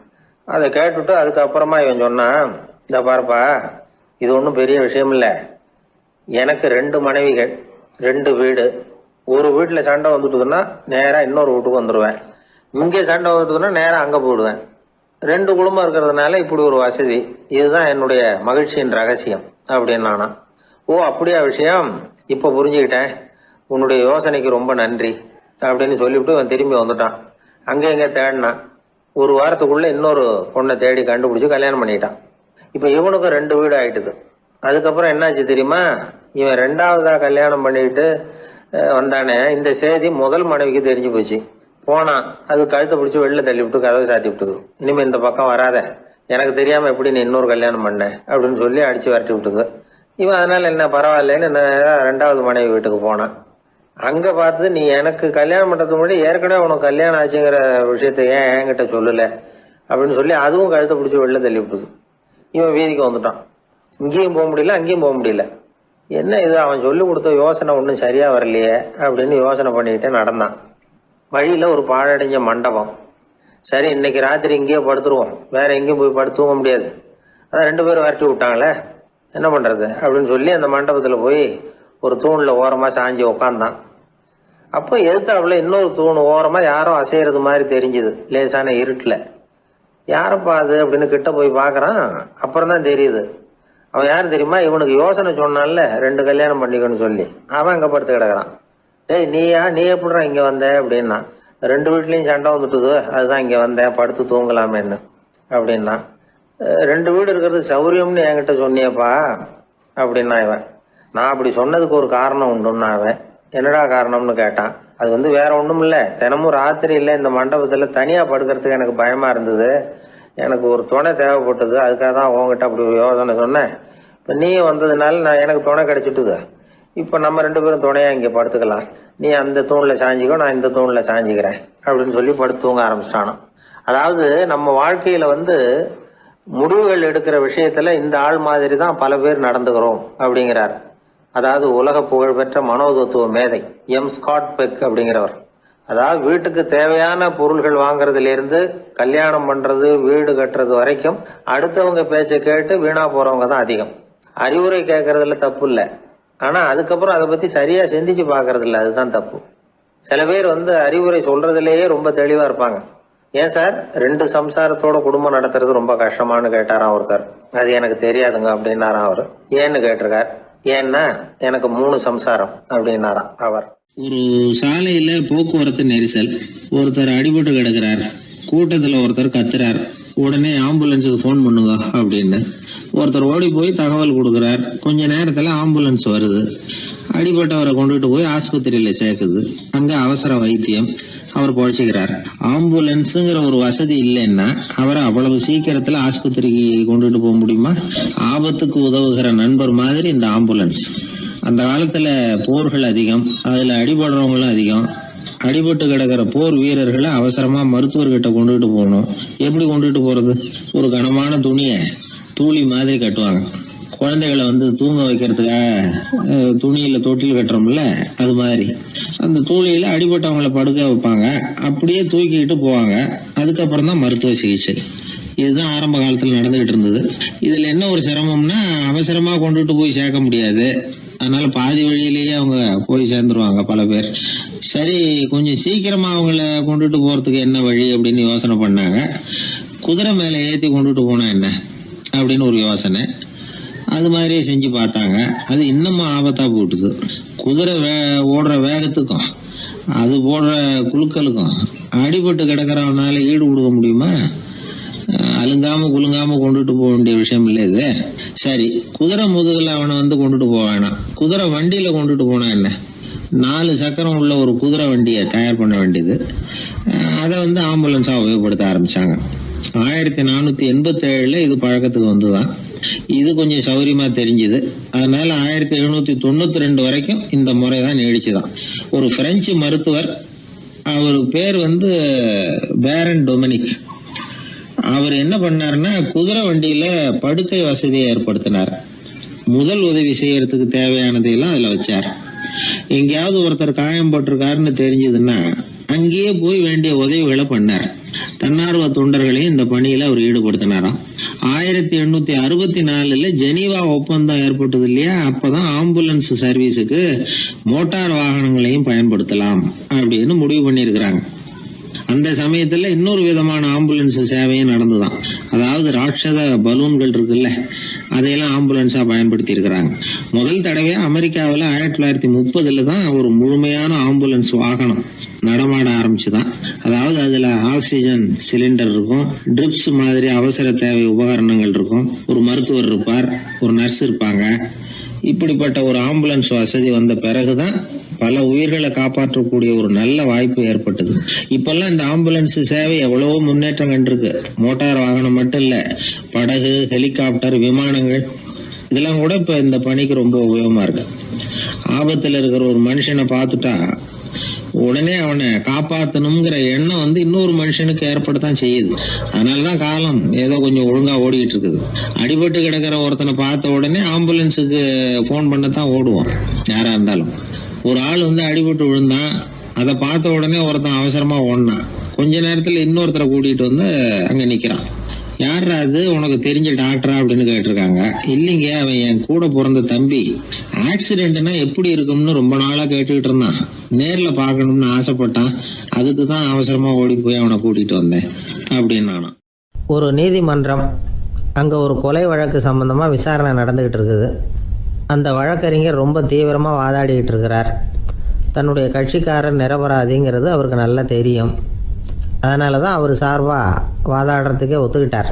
அதை கேட்டுட்டு அதுக்கப்புறமா இவன் சொன்னான், இந்த பாருப்பா, இது ஒன்றும் பெரிய விஷயம் இல்லை. எனக்கு 2 மனைவிகள், 2 வீடு. ஒரு வீட்டில் சண்டை வந்துட்டுதுன்னா நேராக இன்னொரு வீட்டுக்கு வந்துடுவேன். இங்கே சண்டை வந்துட்டுதுன்னா நேராக அங்கே போயிடுவேன். 2 குடும்பம் இருக்கிறதுனால இப்படி ஒரு வசதி. இதுதான் என்னுடைய மகிழ்ச்சியின் ரகசியம் அப்படின்னு நானா. ஓ, அப்படியா விஷயம், இப்போ புரிஞ்சுக்கிட்டேன், உன்னுடைய யோசனைக்கு ரொம்ப நன்றி அப்படின்னு சொல்லிவிட்டு அவன் திரும்பி வந்துட்டான். அங்கே எங்கே தேடினான். ஒரு வாரத்துக்குள்ளே இன்னொரு பொண்ணை தேடி கண்டுபிடிச்சி கல்யாணம் பண்ணிட்டான். இப்போ இவனுக்கும் 2 வீடு ஆயிட்டுது. அதுக்கப்புறம் என்னாச்சு தெரியுமா? இவன் 2வதா கல்யாணம் பண்ணிக்கிட்டு வந்தானே, இந்த செய்தி முதல் மனைவிக்கு தெரிஞ்சு போச்சு. போனான், அது கழுத்தை பிடிச்சி வெளில தள்ளி விட்டு கதவை சாத்தி விட்டுது. இனிமேல் இந்த பக்கம் வராத, எனக்கு தெரியாமல் எப்படி நீ இன்னொரு கல்யாணம் பண்ண அப்படின்னு சொல்லி அடித்து விரட்டி விட்டுது. இவன் அதனால என்ன பரவாயில்லன்னு 2வது மனைவி வீட்டுக்கு போனான். அங்கே பார்த்து, நீ எனக்கு கல்யாணம் பண்ணுறதுக்கு முன்னாடி ஏற்கனவே உனக்கு கல்யாணம் ஆச்சுங்கிற விஷயத்த ஏன் என்கிட்ட சொல்லலை அப்படின்னு சொல்லி அதுவும் கழுத்தை பிடிச்சி வெளில தள்ளி விட்டுது. இவன் வீதிக்கு வந்துட்டான். இங்கேயும் போக முடியல, அங்கேயும் போக முடியல. என்ன இது, அவன் சொல்லி கொடுத்த யோசனை ஒன்றும் சரியாக வரலையே அப்படின்னு யோசனை பண்ணிக்கிட்டே நடந்தான். வழியில் ஒரு பாழடைஞ்ச மண்டபம். சரி, இன்னைக்கு ராத்திரி இங்கேயே படுத்துருவோம், வேற எங்கேயும் போய் படுத்துவங்க முடியாது, அதான் 2 பேரும் விரட்டி விட்டாங்களே, என்ன பண்ணுறது அப்படின்னு சொல்லி அந்த மண்டபத்தில் போய் ஒரு தூணில் ஓரமாக சாஞ்சி உக்காந்தான். அப்போ எதிர்த்தாப்புல இன்னொரு தூண் ஓரமாக யாரோ அசைகிறது மாதிரி தெரிஞ்சுது, லேசான இருட்டில். யாரப்பா அது அப்படின்னு கிட்ட போய் பார்க்குறான். அப்புறம் தான் தெரியுது, அவன் யார் தெரியுமா? இவனுக்கு யோசனை சொன்னான்ல 2 கல்யாணம் பண்ணிக்கணும்னு சொல்லி, அவன் அங்கே படுத்து கிடக்குறான். டேய், நீ எப்படிறான் இங்கே வந்த அப்படின்னா, 2 வீட்லேயும் சண்டை வந்துட்டுது, அதுதான் இங்கே வந்தேன், படுத்து தூங்கலாமேன்னு அப்படின்னா. 2 வீடு இருக்கிறது சௌரியம்னு என்கிட்ட சொன்னியப்பா அப்படின்னா இவன். நான் அப்படி சொன்னதுக்கு ஒரு காரணம் உண்டுன்னா அவன். என்னடா காரணம்னு கேட்டான். அது வேற ஒன்றும் இல்லை, தினமும் ராத்திரியில் இந்த மண்டபத்தில் தனியாக படுக்கிறதுக்கு எனக்கு பயமாக இருந்தது. எனக்கு ஒரு துணை தேவைப்பட்டது. அதுக்காக தான் உங்ககிட்ட அப்படி ஒரு யோசனை சொன்னேன். இப்போ நீ வந்ததுனால எனக்கு துணை கிடைச்சிட்டுது. இப்போ நம்ம 2 பேரும் துணையாக இங்கே படுத்துக்கலாம். நீ அந்த தூணில் சாஞ்சிக்கோ, நான் இந்த தூணில் சாஞ்சிக்கிறேன் அப்படின்னு சொல்லி படுத்து தூங்க ஆரம்பிச்சிட்டானோ. அதாவது நம்ம வாழ்க்கையில் முடிவுகள் எடுக்கிற விஷயத்தில் இந்த ஆள் மாதிரி தான் பல பேர் நடந்துக்கிறோம் அப்படிங்கிறார். அதாவது உலக புகழ்பெற்ற மனோதத்துவ மேதை ஸ்காட் பெக் அப்படிங்கிறவர். அதாவது வீட்டுக்கு தேவையான பொருள்கள் வாங்குறதுலேருந்து கல்யாணம் பண்ணுறது, வீடு கட்டுறது வரைக்கும் அடுத்தவங்க பேச்சை கேட்டு வீணா போகிறவங்க தான் அதிகம். அறிவுரை கேட்கறதுல தப்பு இல்லை, ஆனால் அதுக்கப்புறம் அதை பற்றி சரியாக சிந்திச்சு பார்க்கறது இல்லை, அதுதான் தப்பு. சில பேர் அறிவுரை சொல்றதுலேயே ரொம்ப தெளிவாக இருப்பாங்க. ஏன் சார் 2 சம்சாரத்தோட குடும்பம் நடத்துறது ரொம்ப கஷ்டமானு கேட்டாராம் ஒருத்தர். அது எனக்கு தெரியாதுங்க அப்படின்னாராம் அவர். ஏன்னு கேட்டிருக்கார். ஏன்னா எனக்கு 3 சம்சாரம் அப்படின்னாராம் அவர். ஒரு சாலையில போக்குவரத்து நெரிசல், ஒருத்தர் அடிபட்டு கிடக்கிறார், கூட்டத்துல ஒருத்தர் கத்துறார், உடனே ஆம்புலன்ஸுக்கு போன் பண்ணுங்க அப்படின்னு ஒருத்தர் ஓடி போய் தகவல் கொடுக்கிறார். கொஞ்ச நேரத்துல ஆம்புலன்ஸ் வருது, அடிபட்டவரை கொண்டுட்டு போய் ஆஸ்பத்திரியில சேர்க்குது. அங்க அவசர வைத்தியம், அவர் பொழைச்சிக்கிறார். ஆம்புலன்ஸுங்கிற ஒரு வசதி இல்லைன்னா அவரை அவ்வளவு சீக்கிரத்துல ஆஸ்பத்திரிக்கு கொண்டுட்டு போக முடியுமா? ஆபத்துக்கு உதவுகிற நண்பர் மாதிரி இந்த ஆம்புலன்ஸ். அந்த காலத்துல போர்கள் அதிகம், அதுல அடிபடுறவங்களும் அதிகம். அடிபட்டு கிடக்கிற போர் வீரர்களை அவசரமா மருத்துவர்கிட்ட கொண்டுட்டு போகணும். எப்படி கொண்டுட்டு போறது? ஒரு கனமான துணியை தூளி மாதிரி கட்டுவாங்க. குழந்தைகளை தூங்க வைக்கிறதுக்காக துணியில தொட்டில் கட்டுறோம்ல, அது மாதிரி அந்த தூளியில அடிபட்டவங்களை படுக்க வைப்பாங்க. அப்படியே தூக்கிட்டு போவாங்க. அதுக்கப்புறம் தான் மருத்துவ சிகிச்சை. இதுதான் ஆரம்ப காலத்துல நடந்துகிட்டு இருந்தது. இதுல என்ன ஒரு சிரமம்னா, அவசரமா கொண்டுட்டு போய் சேர்க்க முடியாது. அதனால பாதி வழியிலேயே அவங்க போய் சேர்ந்துருவாங்க பல பேர். சரி, கொஞ்சம் சீக்கிரமா அவங்கள கொண்டுட்டு போறதுக்கு என்ன வழி அப்படின்னு யோசனை பண்ணாங்க. குதிரை மேல ஏத்தி கொண்டுட்டு போனா என்ன அப்படின்னு ஒரு யோசனை. அது மாதிரியே செஞ்சு பார்த்தாங்க. அது இன்னமும் ஆபத்தா போட்டுது. குதிரை ஓடுற வேகத்துக்கும் அது போடுற குலுக்கலுக்கும் அடிபட்டு கிடக்கிறவனால ஈடு கொடுக்க முடியுமா? அலுங்காம குலுங்காம கொண்டுட்டு போக வேண்டிய விஷயம் இல்லை இது. சரி, குதிரை முதுகுல அவனை கொண்டுட்டு போக வேணாம், குதிரை வண்டியில கொண்டுட்டு போனா என்ன? 4 சக்கரம் உள்ள ஒரு குதிரை வண்டியை தயார் பண்ண வேண்டியது. அதை ஆம்புலன்ஸா உபயோகப்படுத்த ஆரம்பிச்சாங்க. 1487 இது பழக்கத்துக்கு வந்துதான். இது கொஞ்சம் சௌரியமா தெரிஞ்சுது. அதனால 1792 வரைக்கும் இந்த முறைதான் நீடிச்சுதான். ஒரு பிரெஞ்சு மருத்துவர், அவர் பேர் பேரன் டொமினிக். அவர் என்ன பண்ணாருன்னா, குதிரை வண்டியில படுக்கை வசதியை ஏற்படுத்தினார். முதல் உதவி செய்யறதுக்கு தேவையானதையெல்லாம் அதுல வச்சார். எங்கேயாவது ஒருத்தர் காயம் போட்டிருக்காருன்னு தெரிஞ்சதுன்னா அங்கேயே போய் வேண்டிய உதவிகளை பண்ணார். தன்னார்வ தொண்டர்களையும் இந்த பணியில அவர் ஈடுபடுத்தினாராம். 1864 ஜெனீவா ஒப்பந்தம் ஏற்பட்டது இல்லையா, அப்பதான் ஆம்புலன்ஸ் சர்வீஸுக்கு மோட்டார் வாகனங்களையும் பயன்படுத்தலாம் அப்படின்னு முடிவு பண்ணிருக்கிறாங்க. அந்த சமயத்துல இன்னொரு விதமான ஆம்புலன்ஸ் சேவையும் நடந்துதான். அதாவது ராட்சத பலூன்கள் இருக்குல்ல, அதையெல்லாம் ஆம்புலன்ஸா பயன்படுத்தி இருக்கிறாங்க. முதல் தடவையா அமெரிக்காவில் 1930 தான் ஒரு முழுமையான ஆம்புலன்ஸ் வாகனம் நடமாட ஆரம்பிச்சுதான். அதாவது அதுல ஆக்சிஜன் சிலிண்டர் இருக்கும், ட்ரிப்ஸ் மாதிரி அவசர தேவை உபகரணங்கள் இருக்கும், ஒரு மருத்துவர் இருப்பார், ஒரு நர்ஸ் இருப்பாங்க. இப்படிப்பட்ட ஒரு ஆம்புலன்ஸ் வசதி வந்த பிறகுதான் பல உயிர்களை காப்பாற்றக்கூடிய ஒரு நல்ல வாய்ப்பு ஏற்பட்டது. இப்பெல்லாம் இந்த ஆம்புலன்ஸ் சேவை எவ்வளவோ முன்னேற்றம் கண்டிருக்கு. மோட்டார் வாகனம் மட்டும் இல்ல, படகு, ஹெலிகாப்டர், விமானங்கள் இதெல்லாம் கூட இப்ப இந்த பணிக்கு ரொம்ப உபயோகமா இருக்கு. ஆபத்துல இருக்கிற ஒரு மனுஷனை பார்த்துட்டா உடனே அவனை காப்பாத்தணுங்கிற எண்ணம் இன்னொரு மனுஷனுக்கு ஏற்படத்தான் செய்யுது. அதனாலதான் காலம் ஏதோ கொஞ்சம் ஒழுங்கா ஓடிக்கிட்டு இருக்குது. அடிபட்டு கிடக்கிற ஒருத்தனை பார்த்த உடனே ஆம்புலன்ஸுக்கு போன் பண்ணத்தான் ஓடுவோம் யாரா இருந்தாலும். ஒரு ஆள் அடிபட்டு விழுந்தான், அதை பார்த்த உடனே ஒருத்தன் அவசரமா ஓடினான். கொஞ்ச நேரத்துல இன்னொருத்தரை கூட்டிட்டு அங்க நிக்கிறான். யாரா அது, உனக்கு தெரிஞ்ச டாக்டரா அப்படின்னு கேட்டிருக்காங்க. இல்லைங்க, அவன் என் கூட பிறந்த தம்பி. ஆக்சிடென்ட்னா எப்படி இருக்கும்னு ரொம்ப நாளா கேட்டுக்கிட்டு இருந்தான், நேர்ல பாக்கணும்னு ஆசைப்பட்டான், அதுக்கு தான் அவசரமா ஓடி போய் அவனை கூட்டிட்டு வந்தேன் அப்படின்னு நானும். ஒரு நீதிமன்றம், அங்கே ஒரு கொலை வழக்கு சம்பந்தமாக விசாரணை நடந்துக்கிட்டு இருக்குது. அந்த வழக்கறிஞர் ரொம்ப தீவிரமாக வாதாடிக்கிட்டு இருக்கிறார். தன்னுடைய கட்சிக்காரர் நிரபராதிங்கிறது அவருக்கு நல்லா தெரியும். அதனால தான் அவர் சார்பாக வாதாடுறதுக்கே ஒத்துக்கிட்டார்.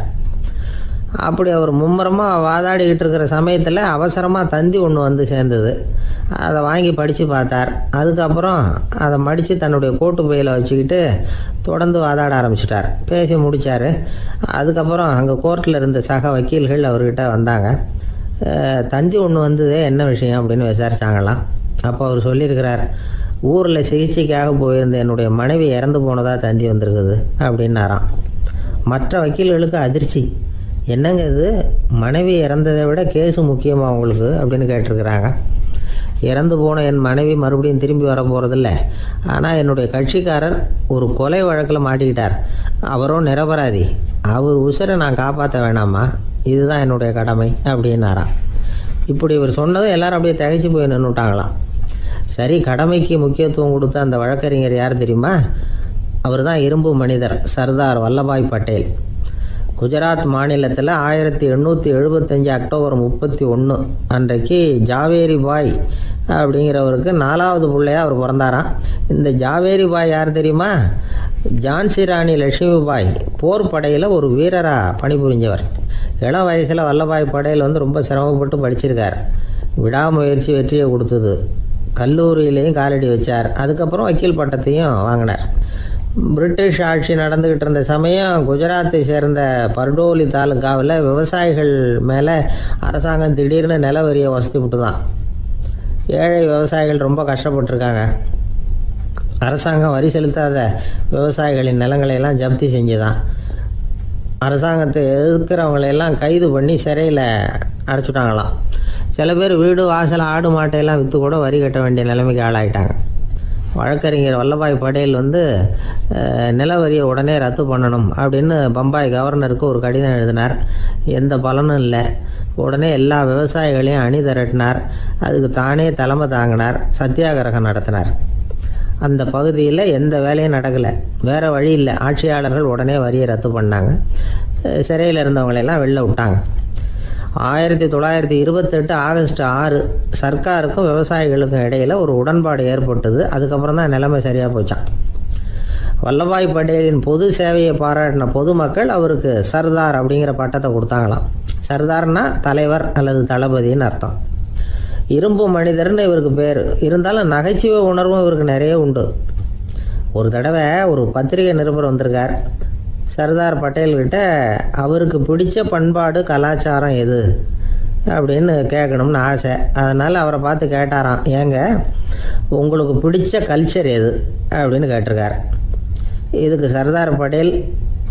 அப்படி அவர் மும்முரமாக வாதாடிக்கிட்டு இருக்கிற சமயத்தில் அவசரமாக தந்தி ஒன்று வந்து சேர்ந்தது. அதை வாங்கி படித்து பார்த்தார். அதுக்கப்புறம் அதை மடித்து தன்னுடைய கோட்டு பையில் வச்சுக்கிட்டு தொடர்ந்து வாதாட ஆரம்பிச்சிட்டார். பேசி முடித்தார். அதுக்கப்புறம் அங்கே கோர்ட்டில் இருந்த சக வக்கீல்கள் அவர்கிட்ட வந்தாங்க. தந்தி ஒன்று வந்ததே, என்ன விஷயம் அப்படின்னு விசாரித்தாங்களாம். அப்போ அவர் சொல்லியிருக்கிறார், ஊரில் சிகிச்சைக்காக போயிருந்த என்னுடைய மனைவி இறந்து போனதாக தந்தி வந்திருக்குது அப்படின்னாராம். மற்ற வக்கீல்களுக்கு அதிர்ச்சி. என்னங்க இது, மனைவி இறந்ததை விட கேஸு முக்கியமாக உங்களுக்கு அப்படின்னு கேட்டிருக்கிறாங்க. இறந்து போன என் மனைவி மறுபடியும் திரும்பி வர போகிறதில்ல. ஆனால் என்னுடைய கட்சிக்காரர் ஒரு கொலை வழக்கில் மாட்டிக்கிட்டார். அவரும் நிரபராதி. அவர் உசுரை நான் காப்பாற்ற வேணாமா? இதுதான் என்னுடைய கடமை அப்படின்னாராம். இப்படி இவர் சொன்னதும் எல்லாரும் அப்படியே திகைச்சு போய் நின்றுட்டாங்களாம். சரி, கடமைக்கு முக்கியத்துவம் கொடுத்த அந்த வழக்கறிஞர் யார் தெரியுமா? அவர் தான் இரும்பு மனிதர் சர்தார் வல்லபாய் பட்டேல். குஜராத் மாநிலத்தில் 1875 அக்டோபர் 31 அன்றைக்கு ஜாவேரி பாய் அப்படிங்கிறவருக்கு 4வது பிள்ளையாக அவர் பிறந்தாராம். இந்த ஜாவேரி பாய் யார் தெரியுமா? ஜான்சி ராணி லட்சுமி பாய் போர் படையில் ஒரு வீரராக பணிபுரிஞ்சவர். இளம் வயசில் வல்லபாய் பட்டேல் ரொம்ப சிரமப்பட்டு படிச்சிருக்கார். விடாமுயற்சி வெற்றியை கொடுத்தது. கல்லூரியிலையும் காலடி வச்சார். அதுக்கப்புறம் வக்கீல் பட்டத்தையும் வாங்கினார். பிரிட்டிஷ் ஆட்சி நடந்துக்கிட்டு இருந்த சமயம் குஜராத்தை சேர்ந்த பர்டோலி தாலுக்காவில் விவசாயிகள் மேலே அரசாங்கம் திடீர்னு நில வரியை வசதி விட்டு தான். ஏழை விவசாயிகள் ரொம்ப கஷ்டப்பட்டுருக்காங்க. அரசாங்கம் வரி செலுத்தாத விவசாயிகளின் நிலங்களையெல்லாம் ஜப்தி செஞ்சுதான். அரசாங்கத்தை எதிர்க்கிறவங்களையெல்லாம் கைது பண்ணி சிறையில் அடைச்சிட்டாங்களாம். சில பேர் வீடு வாசல் ஆடு மாட்டையெல்லாம் விற்று கூட வரி கட்ட வேண்டிய நிலைமைக்கு ஆளாயிட்டாங்க. வழக்கறிஞர் வல்லபாய் பட்டேல் நில வரியை உடனே ரத்து பண்ணணும் அப்படின்னு பம்பாய் கவர்னருக்கு ஒரு கடிதம் எழுதினார். எந்த பலனும் இல்லை. உடனே எல்லா விவசாயிகளையும் அணி திரட்டினார். அதுக்கு தானே தலைமை தாங்கினார். சத்தியாகிரகம் நடத்தினார். அந்த பகுதியில் எந்த வேலையும் நடக்கலை. வேறு வழி இல்லை. ஆட்சியாளர்கள் உடனே வரியை ரத்து பண்ணாங்க. சிறையில் இருந்தவங்களெல்லாம் வெளில விட்டாங்க. 1928 ஆகஸ்ட் 6 சர்க்காருக்கும் விவசாயிகளுக்கும் இடையில் ஒரு உடன்பாடு ஏற்பட்டது. அதுக்கப்புறம் தான் நிலைமை சரியாக போச்சான். வல்லபாய் பட்டேலின் பொது சேவையை பாராட்டின பொதுமக்கள் அவருக்கு சர்தார் அப்படிங்கிற பட்டத்தை கொடுத்தாங்களாம். சர்தார்னா தலைவர் அல்லது தளபதின்னு அர்த்தம். இரும்பு மனிதர்னு இவருக்கு பேர். இருந்தாலும் நகைச்சுவை உணர்வும் இவருக்கு நிறைய உண்டு. ஒரு தடவை ஒரு பத்திரிகை நிருபர் வந்திருக்கார். சர்தார் பட்டேல்கிட்ட அவருக்கு பிடிச்ச பண்பாடு கலாச்சாரம் எது அப்படின்னு கேட்கணும்னு ஆசை. அதனால் அவரை பார்த்து கேட்டாராம், ஏங்க உங்களுக்கு பிடிச்ச கல்ச்சர் எது அப்படின்னு கேட்டிருக்கார். இதுக்கு சர்தார் பட்டேல்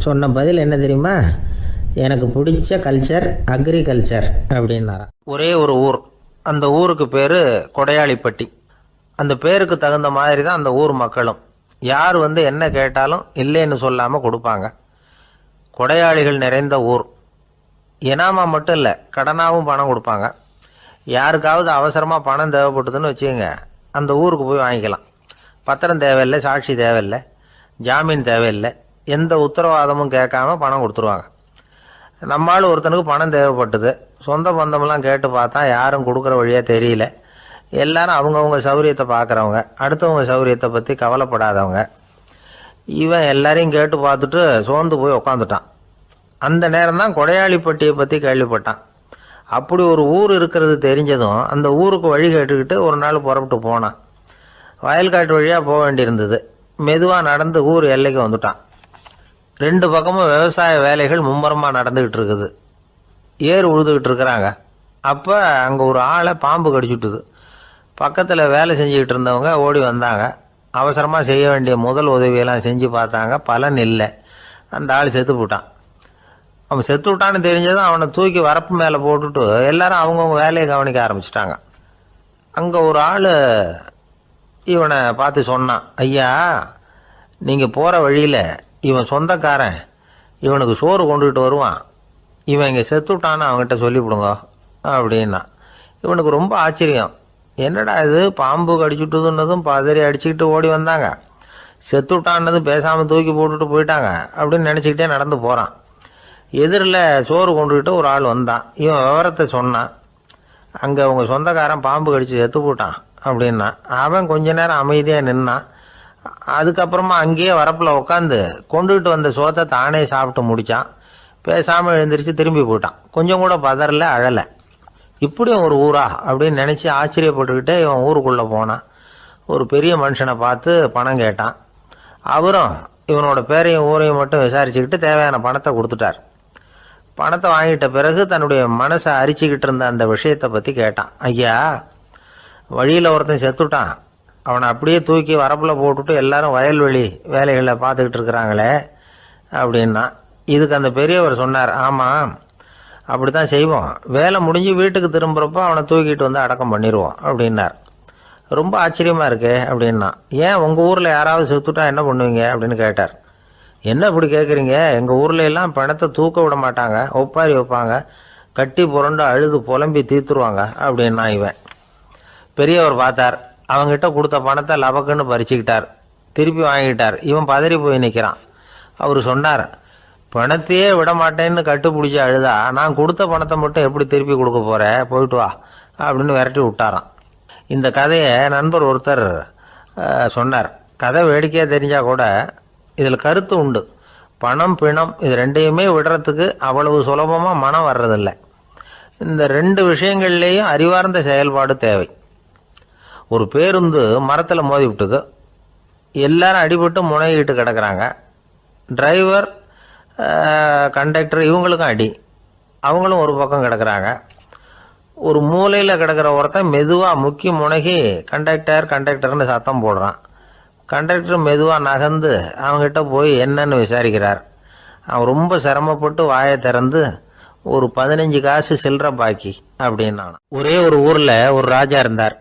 சொன்ன பதில் என்ன தெரியுமா? எனக்கு பிடிச்ச கல்ச்சர் அக்ரிகல்ச்சர் அப்படின்னாராம். ஒரே ஒரு ஊர். அந்த ஊருக்கு பேர் கொடையாளிப்பட்டி. அந்த பேருக்கு தகுந்த மாதிரி தான் அந்த ஊர் மக்களும். யார் என்ன கேட்டாலும் இல்லைன்னு சொல்லாமல் கொடுப்பாங்க. கொடையாளிகள் நிறைந்த ஊர். இனாமா மட்டும் இல்லை, கடனாகவும் பணம் கொடுப்பாங்க. யாருக்காவது அவசரமாக பணம் தேவைப்பட்டதுன்னு வச்சுக்கோங்க, அந்த ஊருக்கு போய் வாங்கிக்கலாம். பத்திரம் தேவையில்லை, சாட்சி தேவையில்லை, ஜாமீன் தேவையில்லை, எந்த உத்தரவாதமும் கேட்காம பணம் கொடுத்துருவாங்க. நம்மளால் ஒருத்தனுக்கு பணம் தேவைப்பட்டது. சொந்த பந்தமெல்லாம் கேட்டு பார்த்தா யாரும் கொடுக்குற வழியாக தெரியல. எல்லாரும் அவங்கவுங்க சௌரியத்தை பார்க்குறவங்க, அடுத்தவங்க சௌரியத்தை பற்றி கவலைப்படாதவங்க. இவன் எல்லாரையும் கேட்டு பார்த்துட்டு சோர்ந்து போய் உக்காந்துட்டான். அந்த நேரம் தான் கொடையாளிப்பட்டியை பற்றி கேள்விப்பட்டான். அப்படி ஒரு ஊர் இருக்கிறது தெரிஞ்சதும் அந்த ஊருக்கு வழி கேட்டுக்கிட்டு ஒரு நாள் புறப்பட்டு போனான். வயல்காட்டு வழியாக போக வேண்டியிருந்தது. மெதுவாக நடந்து ஊர் எல்லைக்கு வந்துட்டான். 2 பக்கமும் விவசாய வேலைகள் மும்முரமாக நடந்துக்கிட்டு இருக்குது. ஏர் உழுதுகிட்டு இருக்கிறாங்க. அப்போ அங்கே ஒரு ஆளை பாம்பு கடிச்சுட்டுது. பக்கத்தில் வேலை செஞ்சுக்கிட்டு இருந்தவங்க ஓடி வந்தாங்க. அவசரமாக செய்ய வேண்டிய முதல் உதவியெல்லாம் செஞ்சு பார்த்தாங்க. பலன் இல்லை. அந்த ஆள் செத்து போட்டான். அவன் செத்து விட்டான்னு தெரிஞ்சதும் அவனை தூக்கி வரப்பு மேலே போட்டுட்டு எல்லாரும் அவங்கவுங்க வேலையை கவனிக்க ஆரம்பிச்சிட்டாங்க. அங்கே ஒரு ஆள் இவனை பார்த்து சொன்னான், ஐயா, நீங்கள் போகிற வழியில் இவன் சொந்தக்காரன் இவனுக்கு சோறு கொண்டுகிட்டு வருவான். இவன் இங்கே செத்து விட்டான்னு அவங்ககிட்ட சொல்லிவிடுங்க அப்படின்னா. இவனுக்கு ரொம்ப ஆச்சரியம். என்னடா இது, பாம்பு கடிச்சுட்டுதுன்னதும் பதறி அடிச்சுக்கிட்டு ஓடி வந்தாங்க. செத்து விட்டான்னதும் பேசாமல் தூக்கி போட்டுட்டு போயிட்டாங்க அப்படின்னு நினச்சிக்கிட்டே நடந்து போகிறான். எதிரில் சோறு கொண்டுக்கிட்டு ஒரு ஆள் வந்தான். இவன் விவரத்தை சொன்னான். அங்கே அவங்க சொந்தக்காரன் பாம்பு கடிச்சு செத்து போட்டான் அப்படின்னா. அவன் கொஞ்ச நேரம் அமைதியாக நின்னான். அதுக்கப்புறமா அங்கேயே வரப்பில் உட்காந்து கொண்டுகிட்டு வந்த சோத்தை தானே சாப்பிட்டு முடித்தான். பேசாமல் எழுந்திரிச்சு திரும்பி போயிட்டான். கொஞ்சம் கூட பதறல, அழலை. இப்படியும் ஒரு ஊரா அப்படின்னு நினச்சி ஆச்சரியப்பட்டுக்கிட்டே இவன் ஊருக்குள்ளே போனான். ஒரு பெரிய மனுஷனை பார்த்து பணம் கேட்டான். அவரும் இவனோட பேரையும் ஊரையும் மட்டும் விசாரிச்சுக்கிட்டு தேவையான பணத்தை கொடுத்துட்டார். பணத்தை வாங்கிட்ட பிறகு தன்னுடைய மனசை அரிச்சுக்கிட்டு இருந்த அந்த விஷயத்தை பற்றி கேட்டான். ஐயா, வழியில் ஒருத்தன் செத்துட்டான், அவனை அப்படியே தூக்கி வரப்பில் போட்டுட்டு எல்லாரும் வயல்வெளி வேலைகளை பார்த்துக்கிட்டு இருக்கிறாங்களே அப்படின்னா. இதுக்கு அந்த பெரியவர் சொன்னார், ஆமாம் அப்படி தான் செய்வோம், வேலை முடிஞ்சு வீட்டுக்கு திரும்புகிறப்போ அவனை தூக்கிட்டு வந்து அடக்கம் பண்ணிடுவோம் அப்படின்னார். ரொம்ப ஆச்சரியமாக இருக்கே அப்படின்னா. ஏன் உங்கள் ஊரில் யாராவது செத்துட்டா என்ன பண்ணுவீங்க அப்படின்னு கேட்டார். என்ன இப்படி கேட்குறீங்க, எங்கள் ஊரில் எல்லாம் பணத்தை தூக்க விட மாட்டாங்க, ஒப்பாரி வைப்பாங்க, கட்டி புரண்டு அழுது புலம்பி தீர்த்துருவாங்க அப்படின்னா. இவன் பெரியவர் பார்த்தார், அவங்ககிட்ட கொடுத்த பணத்தை லபக்குன்னு பறிச்சுக்கிட்டார், திருப்பி வாங்கிட்டார். இவன் பதறி போய் நிற்கிறான். அவர் சொன்னார், பணத்தையே விட மாட்டேன்னு கட்டுப்பிடிச்சி அழுதா நான் கொடுத்த பணத்தை மட்டும் எப்படி திருப்பி கொடுக்க போகிறேன், போயிட்டு வா அப்படின்னு விரட்டி விட்டாரான். இந்த கதையை நண்பர் ஒருத்தர் சொன்னார். கதை வேடிக்கையாக தெரிஞ்சால் கூட இதில் கருத்து உண்டு. பணம் பிணம் இது ரெண்டையுமே விடுறதுக்கு அவ்வளவு சுலபமாக மனம் வர்றதில்லை. இந்த ரெண்டு விஷயங்கள்லேயும் அறிவார்ந்த செயல்பாடு தேவை. ஒரு பேருந்து மரத்தில் மோதி விட்டுது, எல்லாரும் அடிபட்டு முனைகிட்டு கிடக்கிறாங்க. டிரைவர் கண்டக்டர் இவங்களுக்கும் அடி, அவங்களும் ஒரு பக்கம் கிடக்கிறாங்க. ஒரு மூலையில் கிடக்கிற ஒருத்தன் மெதுவாக முக்கி முனகி கண்டக்டர்னு சத்தம் போடுறான். கண்டக்டர் மெதுவாக நகர்ந்து அவங்ககிட்ட போய் என்னன்னு விசாரிக்கிறார். அவன் ரொம்ப சிரமப்பட்டு வாயை திறந்து ஒரு 15 காசு சில்லற பாக்கி அப்படின்னான். ஒரே ஒரு ஊரில் ஒரு ராஜா இருந்தார்.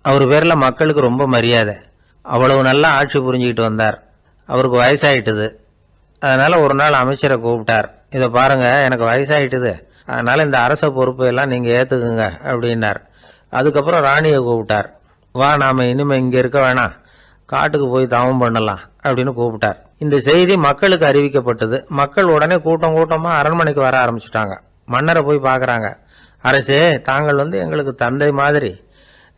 அவர் பேரில் மக்களுக்கு ரொம்ப மரியாதை. அவ்வளவு நல்லா ஆட்சி புரிஞ்சுக்கிட்டு வந்தார். அவருக்கு வயசாயிட்டுது. அதனால் ஒரு நாள் அமைச்சரை கூப்பிட்டார். இதை பாருங்கள், எனக்கு வயசாயிட்டுது, அதனால் இந்த அரச பொறுப்பையெல்லாம் நீங்கள் ஏற்றுக்குங்க அப்படின்னார். அதுக்கப்புறம் ராணியை கூப்பிட்டார். வா, நாம் இனிமேல் இங்கே இருக்க வேணாம், காட்டுக்கு போய் தவம் பண்ணலாம் அப்படின்னு கூப்பிட்டார். இந்த செய்தி மக்களுக்கு அறிவிக்கப்பட்டது. மக்கள் உடனே கூட்டம் கூட்டமாக அரண்மனைக்கு வர ஆரம்பிச்சுட்டாங்க. மன்னரை போய் பார்க்குறாங்க. அரசே, தாங்கள் எங்களுக்கு தந்தை மாதிரி,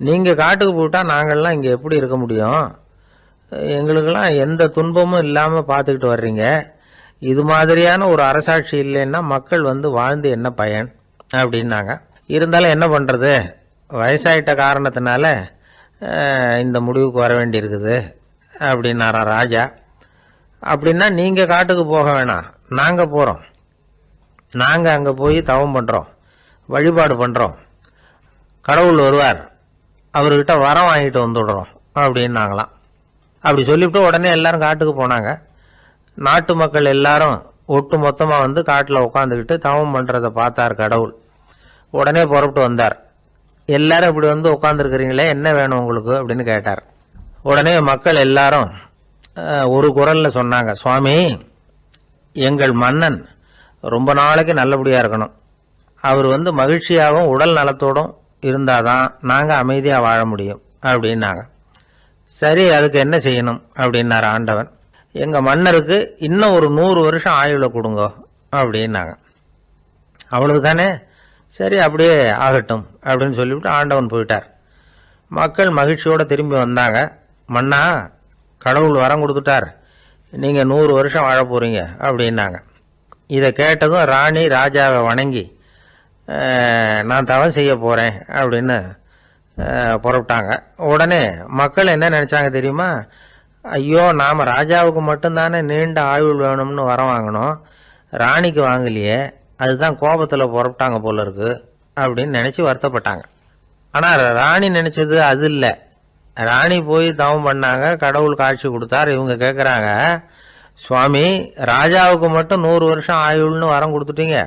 நீங்கள் காட்டுக்கு போயிட்டால் நாங்கள்லாம் இங்கே எப்படி இருக்க முடியும்? எங்களுக்கெல்லாம் எந்த துன்பமும் இல்லாமல் பார்த்துக்கிட்டு வர்றீங்க. இது மாதிரியான ஒரு அரசாட்சி இல்லைன்னா மக்கள் வாழ்ந்து என்ன பயன் அப்படின்னாங்க. இருந்தாலும் என்ன பண்ணுறது, வயசாயிட்ட காரணத்தினால இந்த முடிவுக்கு வர வேண்டியிருக்குது அப்படின்னாரா ராஜா. அப்படின்னா நீங்கள் காட்டுக்கு போக வேணாம், நாங்கள் போகிறோம். நாங்கள் அங்கே போய் தவம் பண்ணுறோம், வழிபாடு பண்ணுறோம். கடவுள் வருவார், அவர்கிட்ட வரம் வாங்கிட்டு வந்துடுறோம் அப்படின்னாங்களாம். அப்படி சொல்லிவிட்டு உடனே எல்லாரும் காட்டுக்கு போனாங்க. நாட்டு மக்கள் எல்லாரும் ஒட்டு மொத்தமாக காட்டில் உட்காந்துக்கிட்டு தவம் பண்ணுறதை பார்த்தார் கடவுள். உடனே புறப்பட்டு வந்தார். எல்லாரும் இப்படி உட்காந்துருக்கிறீங்களே, என்ன வேணும் உங்களுக்கு அப்படின்னு கேட்டார். உடனே மக்கள் எல்லாரும் ஒரு குரலில் சொன்னாங்க, சுவாமி, எங்கள் மன்னன் ரொம்ப நாளைக்கு நல்லபடியாக இருக்கணும். அவர் மகிழ்ச்சியாகவும் உடல் நலத்தோடும் இருந்தாதான் நாங்கள் அமைதியாக வாழ முடியும் அப்படின்னாங்க. சரி, அதுக்கு என்ன செய்யணும் அப்படின்னார் ஆண்டவன். எங்கள் மன்னருக்கு இன்னும் ஒரு 100 வருஷம் ஆயுளை கொடுங்க அப்படின்னாங்க. அவ்வளவு தானே, சரி அப்படியே ஆகட்டும் அப்படின்னு சொல்லிவிட்டு ஆண்டவன் போயிட்டார். மக்கள் மகிழ்ச்சியோடு திரும்பி வந்தாங்க. மன்னா, கடவுள் வரம் கொடுத்துட்டார், நீங்கள் 100 வருஷம் வாழ போகிறீங்க அப்படின்னாங்க. இதை கேட்டதும் ராணி ராஜாவை வணங்கி, நான் தவம் செய்ய போகிறேன் அப்படின்னு புறப்பட்டாங்க. உடனே மக்கள் என்ன நினச்சாங்க தெரியுமா? ஐயோ, நாம் ராஜாவுக்கு மட்டும்தானே நீண்ட ஆயுள் வேணும்னு வரம் வாங்கினோம், ராணிக்கு வாங்கலையே, அதுதான் கோபத்தில் புறப்பட்டாங்க போல இருக்கு அப்படின்னு நினச்சி வருத்தப்பட்டாங்க. ஆனால் ராணி நினச்சது அது இல்லை. ராணி போய் தவம் பண்ணாங்க, கடவுள் காட்சி கொடுத்தார். இவங்க கேட்குறாங்க, சுவாமி, ராஜாவுக்கு மட்டும் 100 வருஷம் ஆயுள்னு வரம் கொடுத்துட்டீங்க,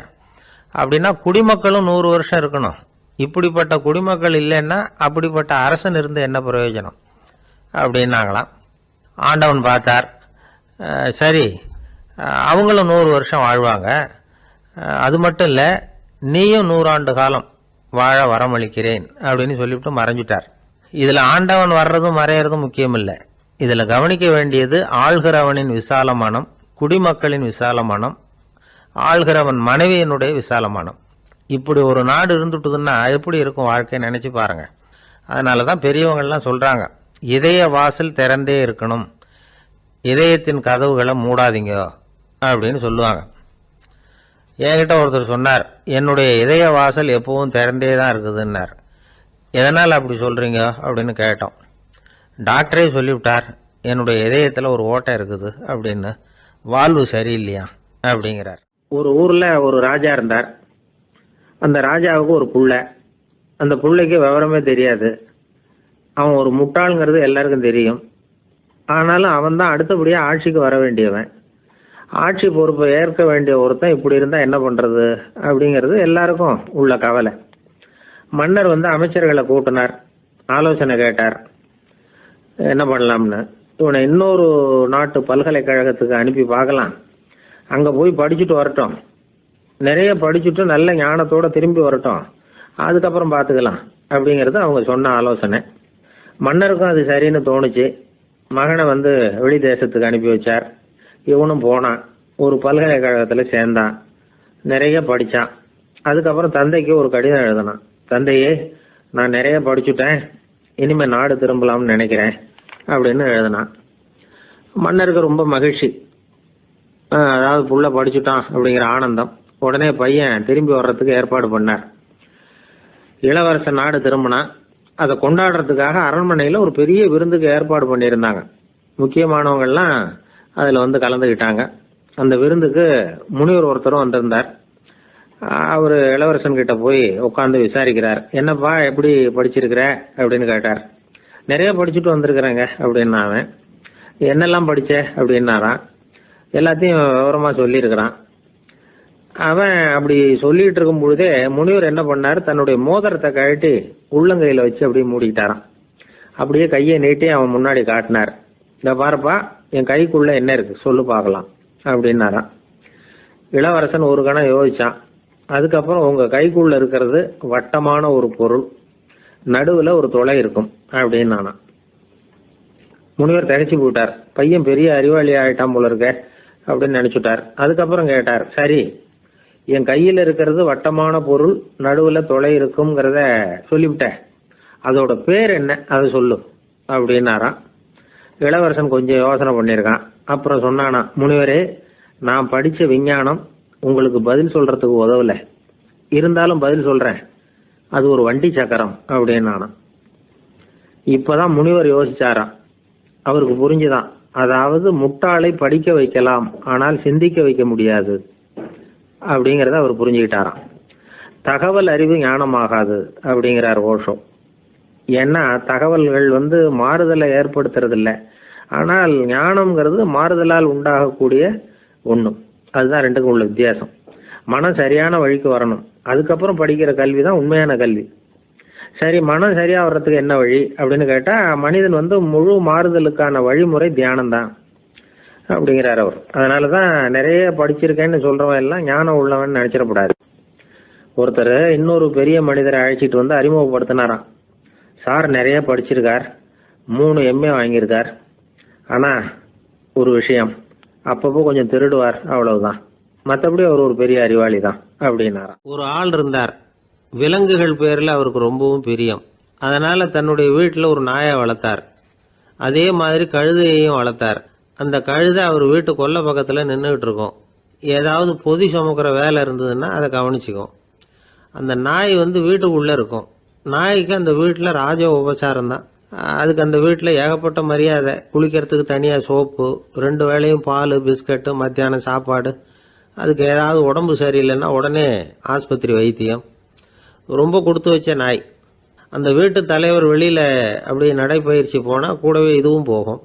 அப்படின்னா குடிமக்களும் 100 வருஷம் இருக்கணும். இப்படிப்பட்ட குடிமக்கள் இல்லைன்னா அப்படிப்பட்ட அரசன் இருந்து என்ன பிரயோஜனம் அப்படின்னாங்களாம். ஆண்டவன் பார்த்தார். சரி, அவங்களும் 100 வருஷம் வாழ்வாங்க, அது மட்டும் இல்லை, நீயும் 100 ஆண்டு காலம் வாழ வரமளிக்கிறேன் அப்படின்னு சொல்லிவிட்டு மறைஞ்சிட்டார். இதில் ஆண்டவன் வர்றதும் மறையிறதும் முக்கியம் இல்லை. இதில் கவனிக்க வேண்டியது ஆள்கிறவனின் விசாலமானம், குடிமக்களின் விசாலமானம், ஆள்கிறவன் மனைவியினுடைய விசாலமானம். இப்படி ஒரு நாடு இருந்துட்டுதுன்னா எப்படி இருக்கும் வாழ்க்கை நினச்சி பாருங்கள். அதனால தான் பெரியவங்கள்லாம் சொல்கிறாங்க, இதய வாசல் திறந்தே இருக்கணும், இதயத்தின் கதவுகளை மூடாதீங்க அப்படின்னு சொல்லுவாங்க. என்கிட்ட ஒருத்தர் சொன்னார், என்னுடைய இதய வாசல் எப்பவும் திறந்தே தான் இருக்குதுன்னார். எதனால் அப்படி சொல்கிறீங்க அப்படின்னு கேட்டோம். டாக்டரே சொல்லிவிட்டார், என்னுடைய இதயத்தில் ஒரு ஓட்டை இருக்குது அப்படின்னு, வால்வு சரியில்லையா அப்படிங்கிறார். ஒரு ஊரில் ஒரு ராஜா இருந்தார். அந்த ராஜாவுக்கு ஒரு புள்ள. அந்த புள்ளைக்கு விவரமே தெரியாது. அவன் ஒரு முட்டாளுங்கிறது எல்லாருக்கும் தெரியும். ஆனாலும் அவன் தான் அடுத்தபடியாக ஆட்சிக்கு வர வேண்டியவன். ஆட்சி பொறுப்பை ஏற்க வேண்டிய ஒருத்தன் இப்படி இருந்தால் என்ன பண்ணுறது அப்படிங்கிறது எல்லாருக்கும் உள்ள கவலை. மன்னர் அமைச்சர்களை கூட்டினார், ஆலோசனை கேட்டார் என்ன பண்ணலாம்னு. இவனை இன்னொரு நாட்டு பல்கலைக்கழகத்துக்கு அனுப்பி பார்க்கலாம், அங்கே போய் படிச்சுட்டு வரட்டும், நிறைய படிச்சுட்டு நல்ல ஞானத்தோடு திரும்பி வரட்டும், அதுக்கப்புறம் பார்த்துக்கலாம் அப்படிங்கிறது அவங்க சொன்ன ஆலோசனை. மன்னருக்கும் அது சரின்னு தோணுச்சு. மகனை வெளி தேசத்துக்கு அனுப்பி வச்சார். இவனும் போனான், ஒரு பல்கலைக்கழகத்தில் சேர்ந்தான், நிறைய படித்தான். அதுக்கப்புறம் தந்தைக்கு ஒரு கடிதம் எழுதினான். தந்தையே, நான் நிறைய படிச்சுட்டேன், இனிமேல் நாடு திரும்பலாம்னு நினைக்கிறேன் அப்படின்னு எழுதினான். மன்னருக்கு ரொம்ப மகிழ்ச்சி, அதாவது புள்ள படிச்சுட்டான் அப்படிங்கிற ஆனந்தம். உடனே பையன் திரும்பி வர்றதுக்கு ஏற்பாடு பண்ணார். இளவரசன் நாடு திரும்பினான். அதை கொண்டாடுறதுக்காக அரண்மனையில் ஒரு பெரிய விருந்துக்கு ஏற்பாடு பண்ணியிருந்தாங்க. முக்கியமானவங்கள்லாம் அதில் கலந்துக்கிட்டாங்க. அந்த விருந்துக்கு முனிவர் ஒருத்தரும் வந்திருந்தார். அவர் இளவரசன் கிட்ட போய் உட்காந்து விசாரிக்கிறார். என்னப்பா, எப்படி படிச்சிருக்கிற அப்படின்னு கேட்டார். நிறைய படிச்சுட்டு வந்திருக்கிறேங்க அப்படின்னா அவன். என்னெல்லாம் படித்த அப்படின்னாரான். எல்லாத்தையும் விவரமாக சொல்லியிருக்கிறான். அவன் அப்படி சொல்லிட்டு இருக்கும் பொழுதே முனிவர் என்ன பண்ணார், தன்னுடைய மோதிரத்தை கழட்டி உள்ளங்கையில் வச்சு அப்படியே மூடிக்கிட்டாரான். அப்படியே கையை நீட்டி அவன் முன்னாடி காட்டினார். இதை பாருப்பா, என் கைக்குள்ள என்ன இருக்கு சொல்லு பார்க்கலாம் அப்படின்னாரான். இளவரசன் ஒரு கணம் யோசிச்சான். அதுக்கப்புறம் உங்கள் கைக்குள்ள இருக்கிறது வட்டமான ஒரு பொருள், நடுவில் ஒரு துளை இருக்கும் அப்படின்னானா. முனிவர் திகைச்சு போட்டார். பையன் பெரிய அறிவாளி ஆகிட்டான் போல இருக்க அப்படின்னு நினச்சிட்டார். அதுக்கப்புறம் கேட்டார், சரி, என் கையில் இருக்கிறது வட்டமான பொருள், நடுவில் துளை இருக்குங்கிறத சொல்லிவிட்டேன், அதோட பேர் என்ன, அதை சொல்லு அப்படின்னாராம். இளவரசன் கொஞ்சம் யோசனை பண்ணியிருக்கான். அப்புறம் சொன்னானா, முனிவரே, நான் படித்த விஞ்ஞானம் உங்களுக்கு பதில் சொல்கிறதுக்கு உதவலை, இருந்தாலும் பதில் சொல்கிறேன், அது ஒரு வண்டி சக்கரம் அப்படின்னானா. இப்போதான் முனிவர் யோசிச்சாராம். அவருக்கு புரிஞ்சுதான், அதாவது முட்டாளை படிக்க வைக்கலாம், ஆனால் சிந்திக்க வைக்க முடியாது அப்படிங்கிறத அவர் புரிஞ்சுக்கிட்டாராம். தகவல் அறிவு ஞானமாகாது அப்படிங்கிறார் ஓஷோ. ஏன்னா தகவல்கள் மாறுதலை ஏற்படுத்துறது இல்லை, ஆனால் ஞானம்ங்கிறது மாறுதலால் உண்டாகக்கூடிய ஒன்று. அதுதான் ரெண்டுக்கும் உள்ள வித்தியாசம். மனம் சரியான வழிக்கு வரணும், அதுக்கப்புறம் படிக்கிற கல்வி தான் உண்மையான கல்வி. சரி, மனம் சரியா வர்றதுக்கு என்ன வழி அப்படின்னு கேட்டால், மனிதன் முழு மாறுதலுக்கான வழிமுறை தியானம் தான் அப்படிங்கிறார் அவர். அதனால தான் நிறைய படிச்சிருக்கேன்னு சொல்கிறவன் எல்லாம் ஞானம் உள்ளவன் நினச்சிடக்கூடாது. ஒருத்தர் இன்னொரு பெரிய மனிதரை அழைச்சிட்டு அறிமுகப்படுத்தினாராம். சார் நிறைய படிச்சிருக்கார், 3 MA வாங்கியிருக்கார், ஆனால் ஒரு விஷயம், அப்பப்போ கொஞ்சம் திருடுவார், அவ்வளவுதான், மற்றபடி அவர் ஒரு பெரிய அறிவாளி தான் அப்படின்னாராம். ஒரு ஆள் இருந்தார், விலங்குகள் பேரில் அவருக்கு ரொம்பவும் பிரியம். அதனால தன்னுடைய வீட்டில் ஒரு நாயை வளர்த்தார். அதே மாதிரி கழுதையையும் வளர்த்தார். அந்த கழுதை அவர் வீட்டு கொல்லை பக்கத்தில் நின்றுகிட்டு இருக்கும். ஏதாவது பொதி சுமக்கிற வேலை இருந்ததுன்னா அதை கவனிச்சுக்கும். அந்த நாய் வீட்டுக்குள்ளே இருக்கும். நாய்க்கு அந்த வீட்டில் ராஜ உபசாரம் தான். அதுக்கு அந்த வீட்டில் ஏகப்பட்ட மரியாதை. குளிக்கிறதுக்கு தனியாக சோப்பு, 2 வேளையும் பால், பிஸ்கட்டு, மத்தியானம் சாப்பாடு. அதுக்கு ஏதாவது உடம்பு சரியில்லைன்னா உடனே ஆஸ்பத்திரி வைத்தியம். ரொம்ப கொடுத்து வச்ச நாய். அந்த வீட்டு தலைவர் வெளியில் அப்படியே நடைப்பயிற்சி போனால் கூடவே இதுவும் போகும்.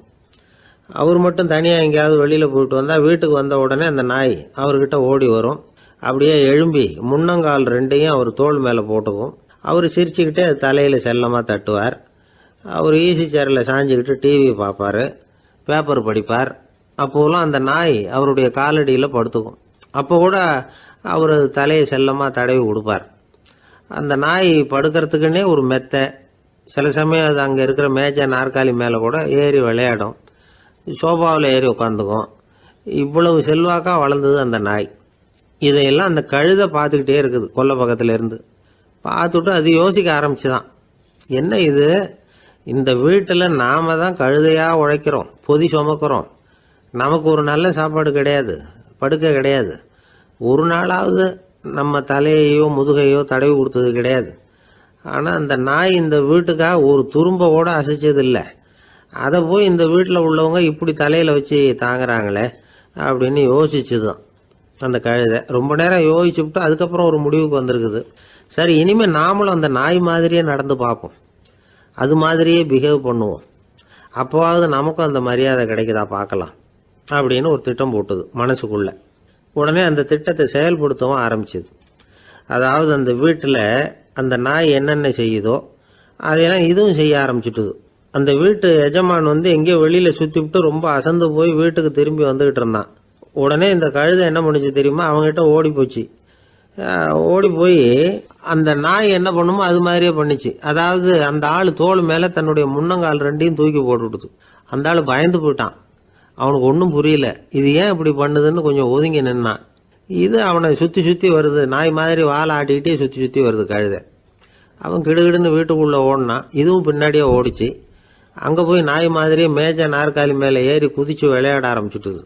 அவர் மட்டும் தனியாக எங்கேயாவது வெளியில் போயிட்டு வந்தால் வீட்டுக்கு வந்த உடனே அந்த நாய் அவர்கிட்ட ஓடி வரும். அப்படியே எழும்பி முன்னங்கால் 2ஐயும் அவர் தோள் மேலே போட்டுக்கும். அவர் சிரிச்சுக்கிட்டே அது தலையில் செல்லமாக தட்டுவார். அவர் ஈசி சேரில் சாஞ்சிக்கிட்டு டிவி பார்ப்பார், பேப்பர் படிப்பார். அப்போலாம் அந்த நாய் அவருடைய காலடியில் படுத்துக்கும். அப்போ கூட அவர் அது தலையை செல்லமாக தடவி கொடுப்பார். அந்த நாய் படுக்கிறதுக்குன்னே ஒரு மெத்தை, சில சமயம் அது அங்கே இருக்கிற மேஜை நாற்காலி மேலே கூட ஏறி விளையாடும், சோபாவில் ஏறி உட்காந்துக்கும். இவ்வளவு செல்வாக்காக வளர்ந்தது அந்த நாய். இதையெல்லாம் அந்த கழுதை பார்த்துக்கிட்டே இருக்குது கொல்லை பக்கத்தில் இருந்து. பார்த்துட்டு அது யோசிக்க ஆரம்பிச்சுதான், என்ன இது, இந்த வீட்டில் நாம தான் கழுதையாக உழைக்கிறோம், பொதி சுமக்கிறோம், நமக்கு ஒரு நல்ல சாப்பாடு கிடையாது, படுக்க கிடையாது, ஒரு நாளாவது நம்ம தலையையோ முதுகையோ தடவி கொடுத்தது கிடையாது. ஆனால் அந்த நாய் இந்த வீட்டுக்காக ஒரு துரும்ப கூட அசைச்சது இல்லை. அதை போய் இந்த வீட்டில் உள்ளவங்க இப்படி தலையில் வச்சு தாங்குறாங்களே அப்படின்னு யோசிச்சுதான் அந்த கழுதை. ரொம்ப நேரம் யோசிச்சுவிட்டு அதுக்கப்புறம் ஒரு முடிவுக்கு வந்திருக்குது. சரி, இனிமேல் நாமளும் அந்த நாய் மாதிரியே நடந்து பார்ப்போம், அது மாதிரியே பிஹேவ் பண்ணுவோம், அப்போவாவது நமக்கும் அந்த மரியாதை கிடைக்குதா பார்க்கலாம் அப்படின்னு ஒரு திட்டம் போட்டுது மனசுக்குள்ள. உடனே அந்த திட்டத்தை செயல்படுத்தவும் ஆரம்பிச்சுது. அதாவது அந்த வீட்டில் அந்த நாய் என்னென்ன செய்யுதோ அதையெல்லாம் இதுவும் செய்ய ஆரம்பிச்சுட்டுது. அந்த வீட்டு எஜமான் எங்கேயோ வெளியில் சுற்றிவிட்டு ரொம்ப அசந்து போய் வீட்டுக்கு திரும்பி வந்துக்கிட்டு இருந்தான். உடனே இந்த கழுதை என்ன பண்ணுச்சு தெரியுமா, அவங்ககிட்ட ஓடி போச்சு. ஓடி போய் அந்த நாய் என்ன பண்ணுமோ அது மாதிரியே பண்ணிச்சு. அதாவது அந்த ஆள் தோள் மேலே தன்னுடைய முன்னங்கால் ரெண்டையும் தூக்கி போட்டுவிடுது. அந்த ஆள் பயந்து போயிட்டான். அவனுக்கு ஒன்றும் புரியல, இது ஏன் இப்படி பண்ணுதுன்னு கொஞ்சம் ஒதுங்கி நின்னான். இது அவனை சுற்றி சுற்றி வருது, நாய் மாதிரி வாழை ஆட்டிக்கிட்டே சுற்றி சுற்றி வருது கழுதை. அவன் கிடுகிடுன்னு வீட்டுக்குள்ளே ஓடினான். இதுவும் பின்னாடியே ஓடிச்சு. அங்கே போய் நாய் மாதிரியே மேஜை நாற்காலி மேலே ஏறி குதிச்சு விளையாட ஆரம்பிச்சுட்டுது.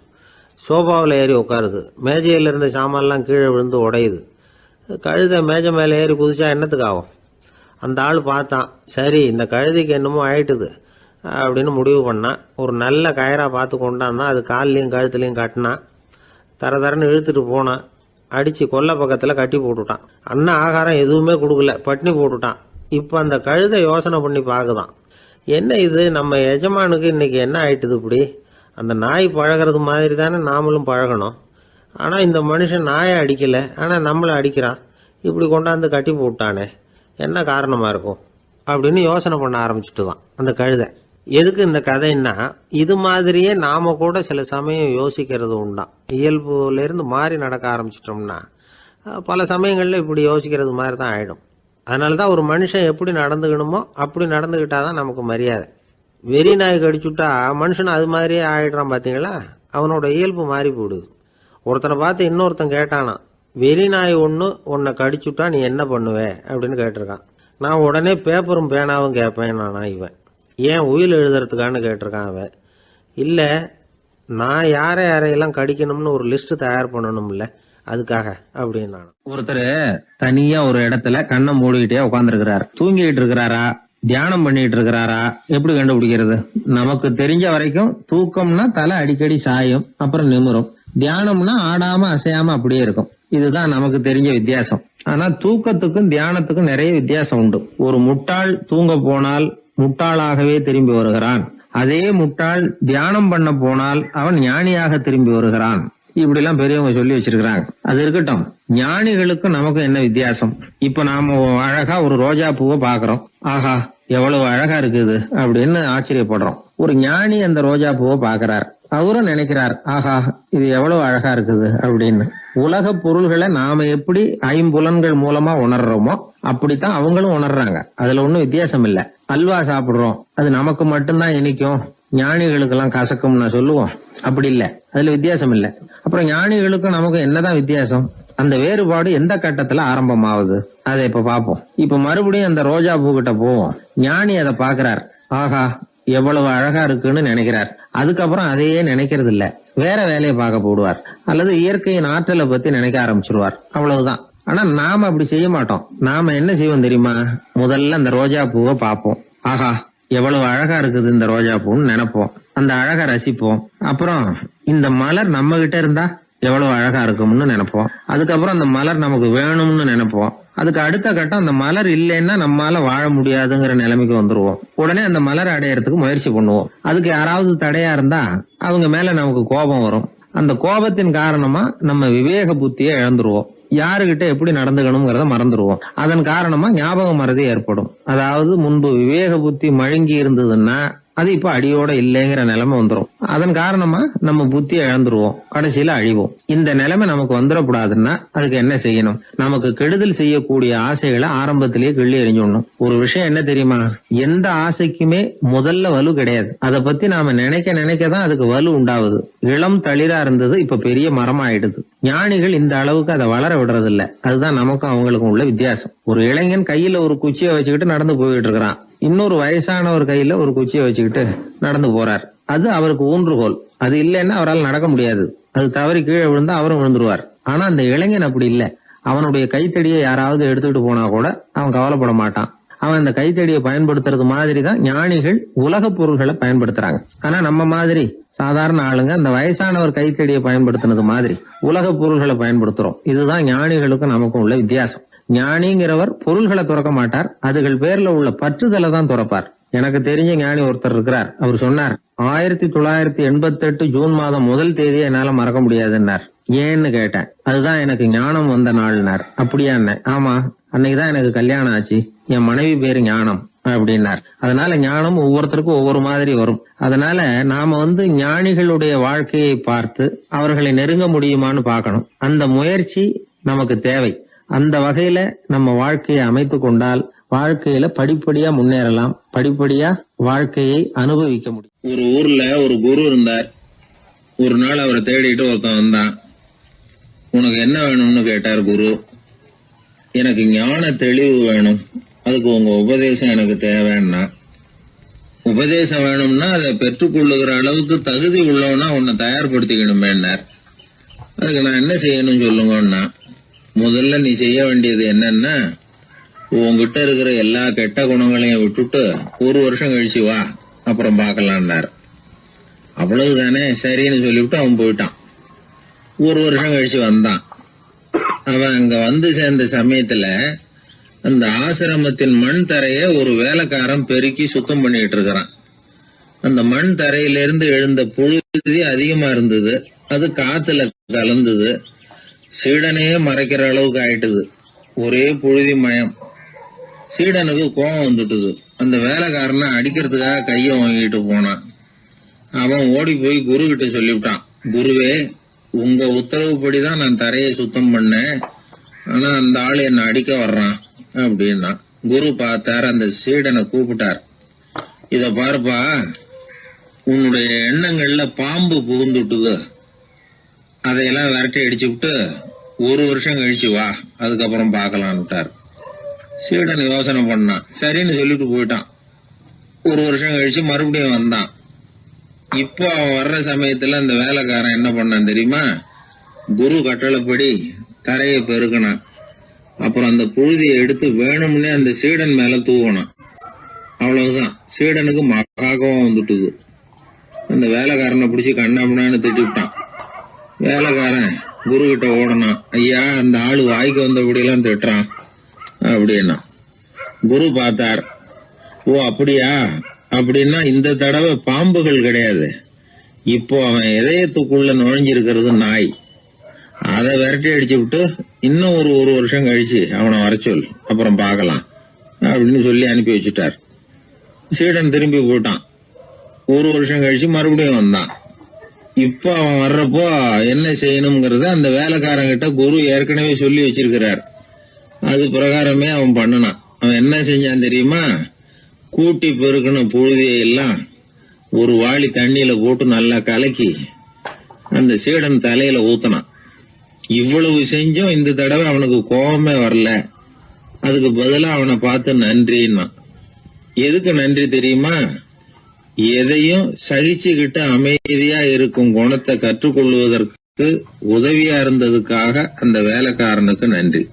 சோபாவில் ஏறி உட்காருது. மேஜையில் இருந்த சாமான்லாம் கீழே விழுந்து உடையுது. கழுதை மேஜை மேலே ஏறி குதிச்சா என்னத்துக்கு ஆகும்? அந்த ஆள் பார்த்தான், சரி இந்த கழுதைக்கு என்னமோ ஆயிட்டுது அப்படின்னு முடிவு பண்ணான். ஒரு நல்ல கயிறா பார்த்து கொண்டான்னா அது கால்லையும் கழுத்துலையும் கட்டினான். தரன்னு இழுத்துட்டு போனான். அடித்து கொல்லை பக்கத்தில் கட்டி போட்டுட்டான். அண்ணன் ஆகாரம் எதுவுமே கொடுக்கல, பட்னி போட்டுட்டான். இப்போ அந்த கழுதை யோசனை பண்ணி பார்க்குதான், என்ன இது நம்ம எஜமானுக்கு இன்னைக்கு என்ன ஆயிட்டுது இப்படி? அந்த நாய் பழகிறது மாதிரி தானே நாமளும் பழகணும். ஆனால் இந்த மனுஷன் நாயை அடிக்கலை, ஆனால் நம்மளை அடிக்கிறான். இப்படி கொண்டாந்து கட்டி போட்டானே, என்ன காரணமாக இருக்கும் அப்படின்னு யோசனை பண்ண ஆரம்பிச்சுட்டு தான் அந்த கழுதை. எதுக்கு இந்த கதைன்னா, இது மாதிரியே நாம கூட சில சமயம் யோசிக்கிறது உண்டாம். இயல்புலேருந்து மாறி நடக்க ஆரம்பிச்சிட்டோம்னா பல சமயங்களில் இப்படி யோசிக்கிறது மாதிரி தான் ஆயிடும். அதனால தான் ஒரு மனுஷன் எப்படி நடந்துக்கணுமோ அப்படி நடந்துக்கிட்டாதான் நமக்கு மரியாதை. வெறி நாய் கடிச்சுட்டா மனுஷன் அது மாதிரியே ஆயிடுறான் பார்த்தீங்களா, அவனோட இயல்பு மாறி போடுது. ஒருத்தனை பார்த்து இன்னொருத்தன் கேட்டானா, வெறி நாய் ஒன்று உன்னை கடிச்சுட்டா நீ என்ன பண்ணுவே அப்படின்னு கேட்டிருக்கான். நான் உடனே பேப்பரும் பேனாவும் கேட்பேன் நானா இவன். ஏன் உயில் எழுதுறதுக்கான்னு கேட்டிருக்கான் அவன். இல்லை, நான் யாரையெல்லாம் கடிக்கணும்னு ஒரு லிஸ்ட் தயார் பண்ணணும்ல, அதுக்காக அப்படின்னு நான். ஒருத்தர் தனியா ஒரு இடத்துல கண்ணை மூடிக்கிட்டே உட்காந்துருக்கிறார். தூங்கிட்டு இருக்கிறாரா, தியானம் பண்ணிட்டு இருக்கிறாரா, எப்படி கண்டுபிடிக்கிறது? நமக்கு தெரிஞ்ச வரைக்கும் தூக்கம்னா தலை அடிக்கடி சாயும், அப்புறம் நிமிரும். தியானம்னா ஆடாம அசையாம அப்படியே இருக்கும். இதுதான் நமக்கு தெரிஞ்ச வித்தியாசம். ஆனா தூக்கத்துக்கும் தியானத்துக்கும் நிறைய வித்தியாசம் உண்டு. ஒரு முட்டாள் தூங்க போனால் முட்டாளாகவே திரும்பி வருகிறான். அதே முட்டாள் தியானம் பண்ண போனால் அவன் ஞானியாக திரும்பி வருகிறான். இப்படி எல்லாம் பெரியவங்க சொல்லி வச்சிருக்கிறாங்க. அது இருக்கட்டும், ஞானிகளுக்கும் நமக்கும் என்ன வித்தியாசம்? இப்ப நாம அழகா ஒரு ரோஜா பூவை பாக்குறோம், ஆஹா எவ்வளவு அழகா இருக்குது அப்படின்னு ஆச்சரியப்படுறோம். ஒரு ஞானி அந்த ரோஜா பூவை பாக்குறார், அவரும் நினைக்கிறார், ஆஹா இது எவ்வளவு அழகா இருக்குது அப்படின்னு. உலக பொருள்களை நாம எப்படி ஐம்புலன்கள் மூலமா உணர்றோமோ அப்படித்தான் அவங்களும் உணர்றாங்க. அதுல ஒன்னும் வித்தியாசம் இல்ல. அல்வா சாப்பிடுறோம், அது நமக்கு மட்டும்தான் இனிக்கும், ஞானிகளுக்கு எல்லாம் கசக்கும்னு சொல்லுவோம். அப்படி இல்ல, அதுல வித்தியாசம் இல்ல. அப்புறம் ஞானிகளுக்கும் நமக்கு என்னதான் வித்தியாசம்? அந்த வேறுபாடு எந்த கட்டத்துல ஆரம்பமாகுது அதை இப்ப பாப்போம். இப்ப மறுபடியும் அந்த ரோஜா பூ கிட்ட போவோம். ஞானி அதை பாக்குறார், ஆஹா எவ்வளவு அழகா இருக்குன்னு நினைக்கிறார். அதுக்கப்புறம் அதையே நினைக்கிறது இல்ல, வேற வேலையை பார்க்க போடுவார், அல்லது இயற்கையின் ஆற்றலை பத்தி நினைக்க ஆரம்பிச்சிருவார். அவ்வளவுதான். ஆனா நாம அப்படி செய்ய மாட்டோம். நாம என்ன செய்வோம் தெரியுமா? முதல்ல அந்த ரோஜா பூவை பார்ப்போம், ஆஹா எவ்வளவு அழகா இருக்குது இந்த ரோஜா பூன்னு நினைப்போம், அந்த அழகை ரசிப்போம். அப்புறம் இந்த மலர் நம்ம கிட்ட இருந்தா எவ்வளவு அழகா இருக்கும்னு நினைப்போம். அதுக்கப்புறம் அந்த மலர் நமக்கு வேணும்னு நினைப்போம். அதுக்கு அடுத்த கட்டம், அந்த மலர் இல்லைன்னா நம்மால வாழ முடியாதுங்கிற நிலைமைக்கு வந்துருவோம். உடனே அந்த மலரை அடையறதுக்கு முயற்சி பண்ணுவோம். அதுக்கு யாராவது தடையா இருந்தா அவங்க மேல நமக்கு கோபம் வரும். அந்த கோபத்தின் காரணமா நம்ம விவேக புத்தியை இழந்துருவோம். யாருகிட்ட எப்படி நடந்துக்கணுங்கிறத மறந்துடுவோம். அதன் காரணமா ஞாபக மறதி ஏற்படும். அதாவது முன்பு விவேக புத்தி மழுங்கி இருந்ததுன்னா அது இப்ப அடியோட இல்லைங்கிற நிலைமை வந்துடும். அதன் காரணமா நம்ம புத்தியை இழந்துருவோம், கடைசியில அழிவோம். இந்த நிலைமை நமக்கு வந்துடக்கூடாதுன்னா அதுக்கு என்ன செய்யணும்? நமக்கு கெடுதல் செய்யக்கூடிய ஆசைகளை ஆரம்பத்திலேயே கிள்ளி எறிஞ்சிடணும். ஒரு விஷயம் என்ன தெரியுமா? எந்த ஆசைக்குமே முதல்ல வலு கிடையாது. அதை பத்தி நாம நினைக்கதான் அதுக்கு வலு உண்டாகுது. இளம் தளிரா இருந்தது இப்ப பெரிய மரமா ஆயிடுது. ஞானிகள் இந்த அளவுக்கு அதை வளர விடுறது இல்ல. அதுதான் நமக்கும் அவங்களுக்கும் உள்ள வித்தியாசம். ஒரு இளைஞன் கையில ஒரு குச்சியை வச்சுக்கிட்டு நடந்து போயிட்டு இருக்கிறான். இன்னொரு வயசானவர் கையில ஒரு குச்சியை வச்சுக்கிட்டு நடந்து போறார். அது அவருக்கு ஊன்றுகோல். அது இல்லைன்னா அவரால் நடக்க முடியாது. அது தவறி கீழே விழுந்தா அவரும் விழுந்துருவார். ஆனா அந்த இளைஞன் அப்படி இல்ல. அவனுடைய கைத்தடியை யாராவது எடுத்துட்டு போனா கூட அவன் கவலைப்பட மாட்டான். அவன் அந்த கைத்தடியை பயன்படுத்துறது மாதிரி தான் ஞானிகள் உலக பொருள்களை பயன்படுத்துறாங்க. ஆனா நம்ம மாதிரி சாதாரண ஆளுங்க அந்த வயசானவர் கைத்தடியை பயன்படுத்தினது மாதிரி உலக பொருள்களை பயன்படுத்துறோம். இதுதான் ஞானிகளுக்கும் நமக்கும் உள்ள வித்தியாசம். ஞானிங்கிறவர் பொருள்களை துறக்க மாட்டார், அதுகள் பேர்ல உள்ள பற்றுதலை தான் துறப்பார். எனக்கு தெரிஞ்ச ஞானி ஒருத்தர் இருக்கிறார். அவர் சொன்னார், 1988 ஜூன் மாதம் 1 தேதியை என்னால மறக்க முடியாதுன்னார். ஏன்னு கேட்டேன். அதுதான் எனக்கு ஞானம் வந்த நாள்னார். அப்படியா? ஆமா, அன்னைக்குதான் எனக்கு கல்யாணம் ஆச்சு, என் மனைவி பேரு ஞானம் அப்படின்னார். அதனால ஞானம் ஒவ்வொருத்தருக்கும் ஒவ்வொரு மாதிரி வரும். அதனால நாம ஞானிகளுடைய வாழ்க்கையை பார்த்து அவர்களை நெருங்க முடியுமான்னு பார்க்கணும். அந்த முயற்சி நமக்கு தேவை. அந்த வகையில நம்ம வாழ்க்கையை அமைத்து கொண்டால் வாழ்க்கையில படிப்படியா முன்னேறலாம், படிப்படியா வாழ்க்கையை அனுபவிக்க முடியும். ஒரு ஊர்ல ஒரு குரு இருந்தார். ஒரு நாள் அவரை தேடிட்டு ஒருத்தன் வந்தான். உனக்கு என்ன வேணும்னு கேட்டார் குரு. எனக்கு ஞான தெளிவு வேணும், அதுக்கு உங்க உபதேசம் எனக்கு தேவைன்னா. உபதேசம் வேணும்னா அதை பெற்றுக்கொள்ளுகிற அளவுக்கு தகுதி உள்ளவனா உன்னை தயார்படுத்திக்கணுமேன்னார். அதுக்கு நான் என்ன செய்யணும் சொல்லுங்கன்னா, முதல்ல நீ செய்ய வேண்டியது என்னன்னா, உங்ககிட்ட இருக்கிற எல்லா கெட்ட குணங்களையும் விட்டுட்டு 1 வருஷம் கழிச்சு வா, அப்புறம் பாக்கலான்னார். அவ்வளவுதானே, சரின்னு சொல்லிவிட்டு அவன் போயிட்டான். 1 வருஷம் கழிச்சு வந்தான். அவன் அங்க சேர்ந்த சமயத்துல அந்த ஆசிரமத்தின் மண் தரைய ஒரு வேலைக்காரன் பெருக்கி சுத்தம் பண்ணிட்டு இருக்கிறான். அந்த மண் தரையிலிருந்து எழுந்த புழுதி அதிகமா இருந்தது. அது காத்துல கலந்தது. சீடனையே மறைக்கிற அளவுக்கு ஆயிட்டுது. ஒரே புழுதி மயம். சீடனுக்கு கோபம் வந்துட்டுது. அந்த வேலைக்காரனை அடிக்கிறதுக்காக கைய வாங்கிட்டு போனான். அவன் ஓடி போய் குரு கிட்ட சொல்லிவிட்டான், குருவே, உங்க உத்தரவுப்படிதான் நான் தரையை சுத்தம் பண்ணேன், ஆனா அந்த ஆளு என்ன அடிக்க வர்றான் அப்படின்னா. குரு பார்த்தார், அந்த சீடனை கூப்பிட்டார். இத பாருப்பா, உன்னுடைய எண்ணங்கள்ல பாம்பு புகுந்துட்டுது, அதையெல்லாம் விரட்டி அடிச்சு விட்டு 1 வருஷம் கழிச்சு வா, அதுக்கப்புறம் பாக்கலான்னுட்டார். சீடன் யோசனை பண்ணான். சரின்னு சொல்லிட்டு போயிட்டான். 1 வருஷம் கழிச்சு மறுபடியும் வந்தான். இப்போ அவன் வர்ற சமயத்துல அந்த வேலைக்காரன் என்ன பண்ணான் தெரியுமா? குரு கட்டளைப்படி தரையை பெருக்கினான். அப்புறம் அந்த புழுதியை எடுத்து வேணும்னே அந்த சீடன் மேல தூவனான். அவ்வளவுதான். சீடனுக்கு மகாகோவம் வந்துட்டுது. அந்த வேலைக்காரனை பிடிச்சி கண்ணாமண்ணான்னு திட்டிவிட்டான். வேலைக்காரன் குரு கிட்ட ஓடனான். ஐயா, அந்த ஆளு வாய்க்கு வந்தபடியெல்லாம் திட்டுறான் அப்படின்னா. குரு பார்த்தார். ஓ அப்படியா? அப்படின்னா இந்த தடவை பாம்புகள் கிடையாது, இப்போ அவன் இதயத்துக்குள்ள நுழைஞ்சிருக்கிறது நாய். அதை விரட்டி அடிச்சு விட்டு இன்னும் ஒரு வருஷம் கழிச்சு அவனை வர சொல், அப்புறம் பார்க்கலாம் அப்படின்னு சொல்லி அனுப்பி வச்சுட்டார். சீடன் திரும்பி போயிட்டான். 1 வருஷம் கழிச்சு மறுபடியும் வந்தான். இப்போ அவன் வர்றப்போ என்ன செய்யணுங்கிறத அந்த வேலைக்காரங்கிட்ட குரு ஏற்கனவே சொல்லி வச்சிருக்கிறார். அது பிரகாரமே அவன் பண்ணனான். அவன் என்ன செஞ்சான் தெரியுமா? கூட்டி பெருக்கின புழுதியை எல்லாம் ஒரு வாளி தண்ணியில போட்டு நல்லா கலக்கி அந்த சீடன் தலையில ஊத்தினான். இவ்வளவு செஞ்சும் இந்த தடவை அவனுக்கு கோபமே வரல. அதுக்கு பதிலா அவனை பார்த்து நன்றின்னா. எதுக்கு நன்றி தெரியுமா? எதையும் சகிச்சுக்கிட்டு அமைதியா இருக்கும் குணத்தை கற்றுக்கொள்வதற்கு உதவியா இருந்ததுக்காக அந்த வேலைக்காரனுக்கு நன்றி.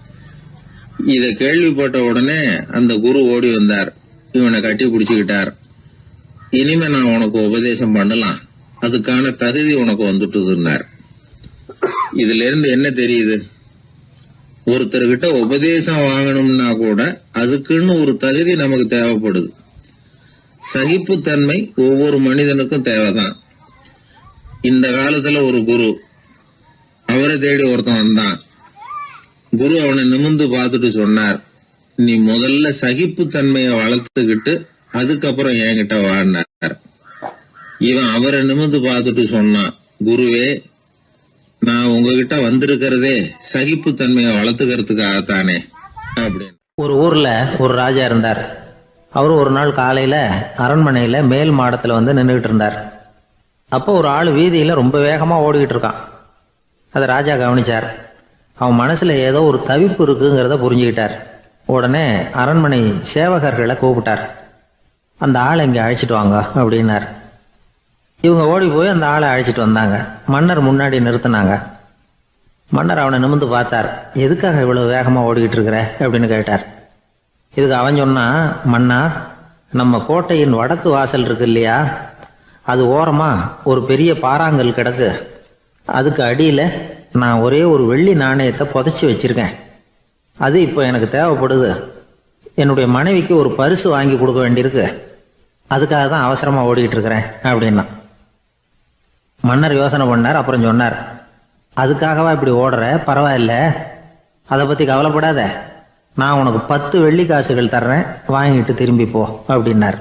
இத கேள்விப்பட்ட உடனே அந்த குரு ஓடி வந்தார். இவனை கட்டி பிடிச்சுக்கிட்டார். இனிமே நான் உனக்கு உபதேசம் பண்ணலாம், அதுக்கான தகுதி உனக்கு வந்துட்டுதுன்னார். இதுல இருந்து என்ன தெரியுது? ஒருத்தர்கிட்ட உபதேசம் வாங்கணும்னா கூட அதுக்குன்னு ஒரு தகுதி நமக்கு தேவைப்படுது. சகிப்புத்தன்மை ஒவ்வொரு மனிதனுக்கும் தேவைதான். இந்த காலத்துல ஒரு குரு, அவரை தேடி ஒருத்தன் வந்தான். குரு அவனை நிமிர்ந்து பார்த்துட்டு சொன்னார், நீ முதல்ல சகிப்புத்தன்மையை வளர்த்துக்கிட்டு அதுக்கப்புறம் என்கிட்ட வாழ்னார். இவன் அவரை நிமிர்ந்து பார்த்துட்டு சொன்னான், குருவே, நான் உங்ககிட்ட வந்திருக்கிறதே சகிப்புத்தன்மையை வளர்த்துக்கிறதுக்காகத்தானே அப்படின்னு. ஒரு ஊர்ல ஒரு ராஜா இருந்தார். அவரு ஒரு நாள் காலையில அரண்மனையில மேல் மாடத்துல நின்றுகிட்டு இருந்தார். அப்போ ஒரு ஆள் வீதியில ரொம்ப வேகமா ஓடிக்கிட்டு இருக்கான். அதை ராஜா கவனிச்சார். அவன் மனசுல ஏதோ ஒரு தவிப்பு இருக்குங்கிறத புரிஞ்சுக்கிட்டார். உடனே அரண்மனை சேவகர்களை கூப்பிட்டார். அந்த ஆளை இங்கே அழைச்சிட்டு வாங்க அப்படின்னார். இவங்க ஓடி போய் அந்த ஆளை அழைச்சிட்டு வந்தாங்க. மன்னர் முன்னாடி நிறுத்தினாங்க. மன்னர் அவனை நிமிர்ந்து பார்த்தார். எதுக்காக இவ்வளவு வேகமா ஓடிக்கிட்டு இருக்கிற அப்படின்னு கேட்டார். இதுக்கு அவன் சொன்னா, மன்னா, நம்ம கோட்டையின் வடக்கு வாசல் இருக்கு இல்லையா, அது ஓரமா ஒரு பெரிய பாறாங்கல் கிடக்கு. அதுக்கு அடியில நான் ஒரே ஒரு வெள்ளி நாணயத்தை புதைச்சி வச்சிருக்கேன். அது இப்போ எனக்கு தேவைப்படுது. என்னுடைய மனைவிக்கு ஒரு பரிசு வாங்கி கொடுக்க வேண்டியிருக்கு. அதுக்காக தான் அவசரமா ஓடிக்கிட்டு இருக்கிறேன் அப்படின்னா. மன்னர் யோசனை பண்ணார். அப்புறம் சொன்னார், அதுக்காகவா இப்படி ஓடுற? பரவாயில்ல, அதை பத்தி கவலைப்படாத. நான் உனக்கு 10 வெள்ளி காசுகள் தர்றேன், வாங்கிட்டு திரும்பி போ அப்படின்னார்.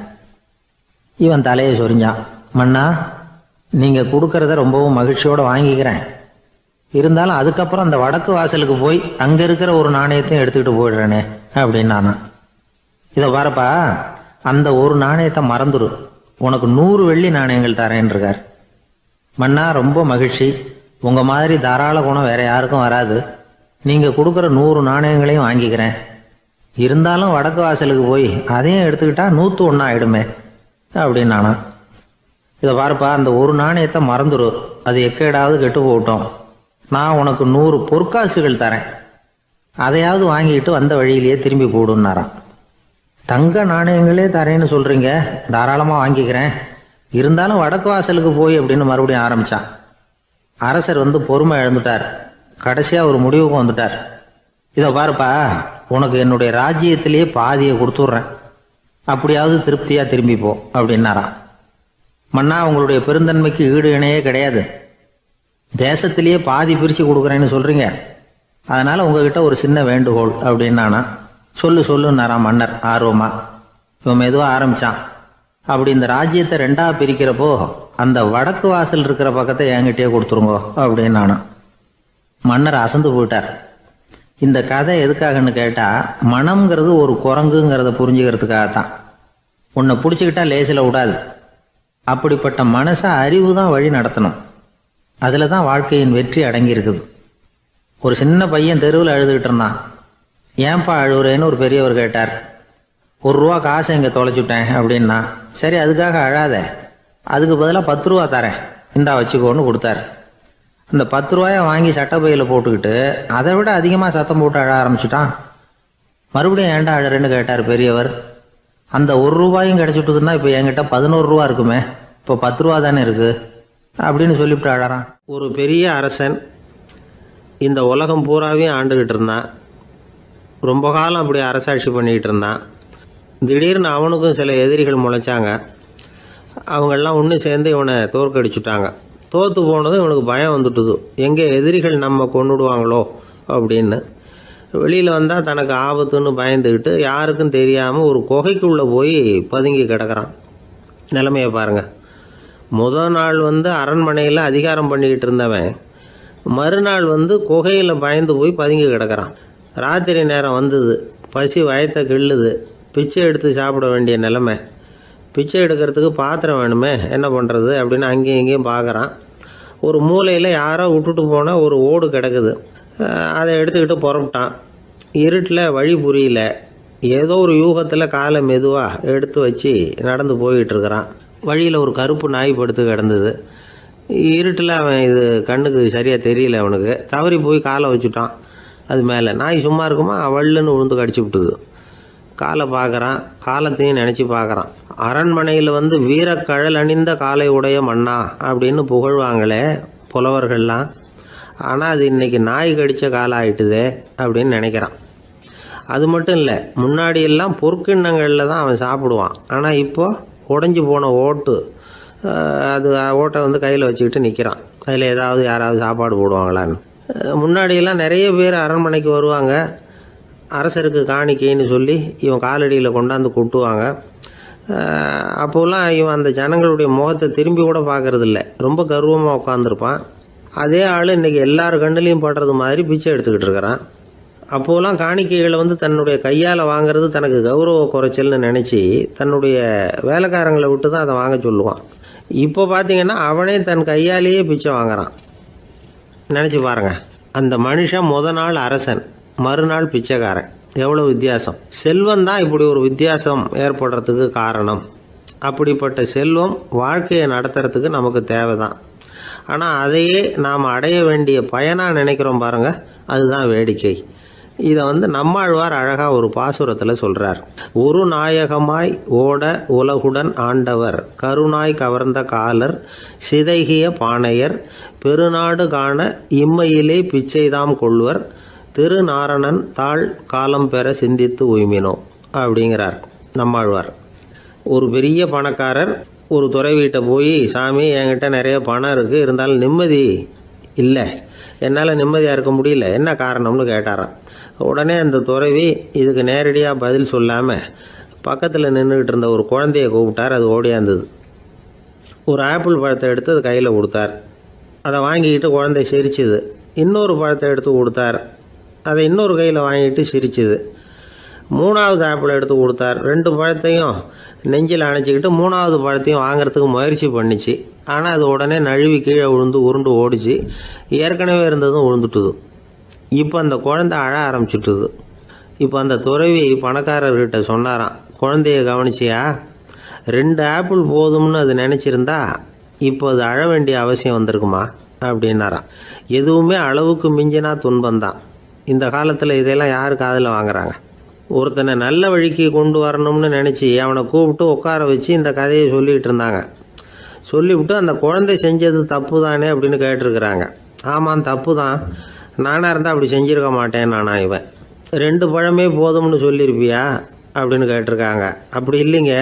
இவன் தலையை சொரிஞ்சான். மன்னா, நீங்க கொடுக்கறத ரொம்பவும் மகிழ்ச்சியோட வாங்கிக்கிறேன். இருந்தாலும் அதுக்கப்புறம் அந்த வடக்கு வாசலுக்கு போய் அங்க இருக்கிற ஒரு நாணயத்தையும் எடுத்துக்கிட்டு போயிடுறேனே அப்படின்னானா. இதை பாருப்பா, அந்த ஒரு நாணயத்தை மறந்துரு, உனக்கு 100 வெள்ளி நாணயங்கள் தரேன் இருக்கார். மன்னா, ரொம்ப மகிழ்ச்சி. உங்க மாதிரி தாராள குணம் வேற யாருக்கும் வராது. நீங்க கொடுக்குற 100 நாணயங்களையும் வாங்கிக்கிறேன். இருந்தாலும் வடக்கு வாசலுக்கு போய் அதையும் எடுத்துக்கிட்டா 101 ஆயிடுமே அப்படின்னானா. இதை பாருப்பா, அந்த ஒரு நாணயத்தை மறந்துரு, அது எக்கேடாவது கெட்டு போகட்டும். நான் உனக்கு 100 பொற்காசுகள் தரேன், அதையாவது வாங்கிட்டு வந்த வழியிலேயே திரும்பி போடுன்னாராம். தங்க நாணயங்களே தரேன்னு சொல்றீங்க, தாராளமா வாங்கிக்கிறேன். இருந்தாலும் வடக்கு வாசலுக்கு போய் அப்படின்னு மறுபடியும் ஆரம்பிச்சான். அரசர் பொறுமை இழந்துட்டார். கடைசியா ஒரு முடிவுக்கு வந்துட்டார். இதை பாருப்பா, உனக்கு என்னுடைய ராஜ்யத்திலேயே பாதியை கொடுத்துட்றேன், அப்படியாவது திருப்தியா திரும்பி போ அப்படின்னாராம். மன்னா, உங்களுடைய பெருந்தன்மைக்கு ஈடு இணையே கிடையாது. தேசத்திலேயே பாதி பிரிச்சு கொடுக்குறேன்னு சொல்றீங்க, அதனால உங்ககிட்ட ஒரு சின்ன வேண்டுகோள் அப்படின்னானா. சொல்லுன்னாராம் மன்னர் ஆர்வமா. இவன் மெதுவா ஆரம்பிச்சான். அப்படி இந்த ராஜ்யத்தை 2ஆ பிரிக்கிறப்போ அந்த வடக்கு வாசல் இருக்கிற பக்கத்தை என்கிட்டயே கொடுத்துருங்கோ அப்படின்னானா. மன்னர் அசந்து போயிட்டார். இந்த கதை எதுக்காகன்னு கேட்டா, மனம்ங்கிறது ஒரு குரங்குங்கிறத புரிஞ்சுக்கிறதுக்காகத்தான். உன்னை பிடிச்சிக்கிட்டா லேசில் விடாது. அப்படிப்பட்ட மனசை அறிவு தான் வழி நடத்தணும். அதில் தான் வாழ்க்கையின் வெற்றி அடங்கி இருக்குது. ஒரு சின்ன பையன் தெருவில் அழுதுகிட்டு இருந்தான். ஏன்பா அழுவுறேன்னு ஒரு பெரியவர் கேட்டார். 1 ரூபா காசை இங்கே தொலைச்சுட்டேன் அப்படின்னா. சரி, அதுக்காக அழாத, அதுக்கு பதிலாக 10 ரூபா தரேன், இந்தா வச்சுக்கோன்னு கொடுத்தாரு. அந்த 10 ரூபாயை வாங்கி சட்டப்பையில் போட்டுக்கிட்டு அதை விட அதிகமாக சத்தம் போட்டு அழ ஆரம்பிச்சுட்டான். மறுபடியும் ஏன்டா அழறேன்னு கேட்டார் பெரியவர். அந்த 1 ரூபாயும் கிடைச்சிட்டுதுன்னா இப்போ என்கிட்ட 11 ரூபா இருக்குமே, இப்போ 10 ரூபா தானே இருக்கு அப்படின்னு சொல்லிவிட்டு அழறான். ஒரு பெரிய அரசன் இந்த உலகம் பூராவையும் ஆண்டுகிட்டு இருந்தான். ரொம்ப காலம் அப்படி அரசாட்சி பண்ணிக்கிட்டு இருந்தான். திடீர்னு அவனுக்கும் சில எதிரிகள் முளைச்சாங்க. அவங்கெல்லாம் ஒன்று சேர்ந்து இவனை தோற்கடிச்சுட்டாங்க. தோற்று போனதும் இவனுக்கு பயம் வந்துட்டுது, எங்கே எதிரிகள் நம்ம கொண்டுடுவாங்களோ அப்படின்னு. வெளியில் வந்தால் தனக்கு ஆபத்துன்னு பயந்துக்கிட்டு யாருக்கும் தெரியாமல் ஒரு குகைக்குள்ளே போய் பதுங்கி கிடக்கிறான். நிலைமையை பாருங்கள். முதல் நாள் அரண்மனையில் அதிகாரம் பண்ணிக்கிட்டு இருந்தவன் மறுநாள் குகையில் பயந்து போய் பதுங்கி கிடக்கிறான். ராத்திரி நேரம் வந்தது, பசி வயத்தை கிள்ளுது, பிச்சை எடுத்து சாப்பிட வேண்டிய நிலைமை. பிச்சை எடுக்கிறதுக்கு பாத்திரம் வேணுமே, என்ன பண்ணுறது அப்படின்னு அங்கேயும் இங்கேயும் பார்க்குறான். ஒரு மூலையில் யாரோ விட்டுட்டு போன ஒரு ஓடு கிடக்குது. அதை எடுத்துக்கிட்டு புறப்பட்டான். இருட்டில் வழி புரியல. ஏதோ ஒரு யூகத்தில் காலை மெதுவாக எடுத்து வச்சு நடந்து போய்கிட்டு இருக்கிறான். வழியில் ஒரு கருப்பு நாய் படுத்து கிடந்தது. இருட்டில் அவன் இது கண்ணுக்கு சரியாக தெரியல. அவனுக்கு தவறி போய் காலை வச்சுட்டான். அது மேலே நாய் சும்மா இருக்குமா, வள்ளுன்னு உழுந்து கடிச்சு விட்டுது. காலை பார்க்குறான், காலத்தையும் நினச்சி பார்க்குறான். அரண்மனையில் வீரக்கழல் அணிந்த காலை உடைய மன்னா அப்படின்னு புகழ்வாங்களே புலவர்கள்லாம். ஆனால் அது இன்னைக்கு நாய் கடித்த காலம் ஆயிட்டுதே அப்படின்னு நினைக்கிறான். அது மட்டும் இல்லை, முன்னாடியெல்லாம் பொற்கிண்ணங்களில் தான் அவன் சாப்பிடுவான். ஆனால் இப்போது உடஞ்சி போன ஓட்டு, அது ஓட்டை கையில் வச்சுக்கிட்டு நிற்கிறான். அதில் ஏதாவது யாராவது சாப்பாடு போடுவாங்களான்னு. முன்னாடியெல்லாம் நிறைய பேர் அரண்மனைக்கு வருவாங்க. அரசருக்கு காணிக்கைன்னு சொல்லி இவன் காலடியில் கொண்டாந்து கொட்டுவாங்க. அப்போல்லாம் இவன் அந்த ஜனங்களுடைய முகத்தை திரும்பி கூட பார்க்கறதில்ல, ரொம்ப கர்வமாக உட்காந்துருப்பான். அதே ஆள் இன்றைக்கி எல்லார் கண்ணுலேயும் படுறது மாதிரி பிச்சை எடுத்துக்கிட்டு இருக்கிறான். அப்போலாம் காணிக்கைகளை தன்னுடைய கையால் வாங்கிறது தனக்கு கௌரவ குறைச்சல்னு நினச்சி தன்னுடைய வேலைக்காரங்களை விட்டு தான் அதை வாங்க சொல்லுவான். இப்போ பார்த்தீங்கன்னா அவனே தன் கையாலேயே பிச்சை வாங்குறான். நினச்சி பாருங்கள், அந்த மனுஷன் நாள் அரசன், மறுநாள் பிச்சைக்காரன். எவ்வளோ வித்தியாசம்! செல்வம் தான் இப்படி ஒரு வித்தியாசம் ஏற்படுறதுக்கு காரணம். அப்படிப்பட்ட செல்வம் வாழ்க்கையை நடத்துறதுக்கு நமக்கு தேவை தான். ஆனால் அதையே நாம் அடைய வேண்டிய பயனாக நினைக்கிறோம் பாருங்க, அதுதான் வேடிக்கை. இதை நம்மாழ்வார் அழகாக ஒரு பாசுரத்தில் சொல்கிறார். ஒரு நாயகமாய் ஓட உலகுடன் ஆண்டவர், கருணாய் கவர்ந்த காலர், சிதைகிய பானையர், பெருநாடு காண இம்மையிலே பிச்சைதாம் கொள்வர், திருநாரணன் தாழ் காலம் பெற சிந்தித்து உய்மினோ அப்படிங்கிறார் நம்மாழ்வார். ஒரு பெரிய பணக்காரர் ஒரு துறவிகிட்ட போய், சாமி என்கிட்ட நிறைய பணம் இருக்குது, இருந்தாலும் நிம்மதி இல்லை, என்னால் நிம்மதியாக இருக்க முடியல, என்ன காரணம்னு கேட்டாராம். உடனே அந்த துறவி இதுக்கு நேரடியாக பதில் சொல்லாமல் பக்கத்தில் நின்றுக்கிட்டு இருந்த ஒரு குழந்தைய கூப்பிட்டார். அது ஓடியாந்தது. ஒரு ஆப்பிள் பழத்தை எடுத்து அது கையில் கொடுத்தார். அதை வாங்கிக்கிட்டு குழந்தை சிரிச்சுது. இன்னொரு பழத்தை எடுத்து கொடுத்தார். அதை இன்னொரு கையில் வாங்கிட்டு சிரிச்சுது. மூணாவது ஆப்பிள் எடுத்து கொடுத்தார். 2 பழத்தையும் நெஞ்சில் அணைச்சிக்கிட்டு 3வது பழத்தையும் வாங்கிறதுக்கு முயற்சி பண்ணிச்சு. ஆனால் அது உடனே நழுவி கீழே விழுந்து உருண்டு ஓடிச்சு. ஏற்கனவே இருந்ததும் விழுந்துட்டுது. இப்போ அந்த குழந்தை அழ ஆரம்பிச்சுட்டுது. இப்போ அந்த துறவி பணக்காரர்கிட்ட சொன்னாராம், குழந்தைய கவனிச்சியா, 2 ஆப்பிள் போதும்னு அது நினச்சிருந்தா இப்போ அது அழ வேண்டிய அவசியம் வந்திருக்குமா அப்படின்னாராம். எதுவுமே அளவுக்கு மிஞ்சினா துன்பந்தான். இந்த காலத்தில் இதெல்லாம் யார் காதில் வாங்குறாங்க? ஒருத்தனை நல்ல வழிக்கு கொண்டு வரணும்னு நினச்சி அவனை கூப்பிட்டு உட்கார வச்சு இந்த கதையை சொல்லிகிட்டு இருந்தாங்க. சொல்லிவிட்டு அந்த குழந்தை செஞ்சது தப்பு தானே அப்படின்னு கேட்டிருக்கிறாங்க. ஆமாம், தப்பு தான், நானாக இருந்தால் அப்படி செஞ்சுருக்க மாட்டேன் நானா இவன். 2 பழமே போதும்னு சொல்லியிருப்பியா அப்படின்னு கேட்டிருக்காங்க. அப்படி இல்லைங்க,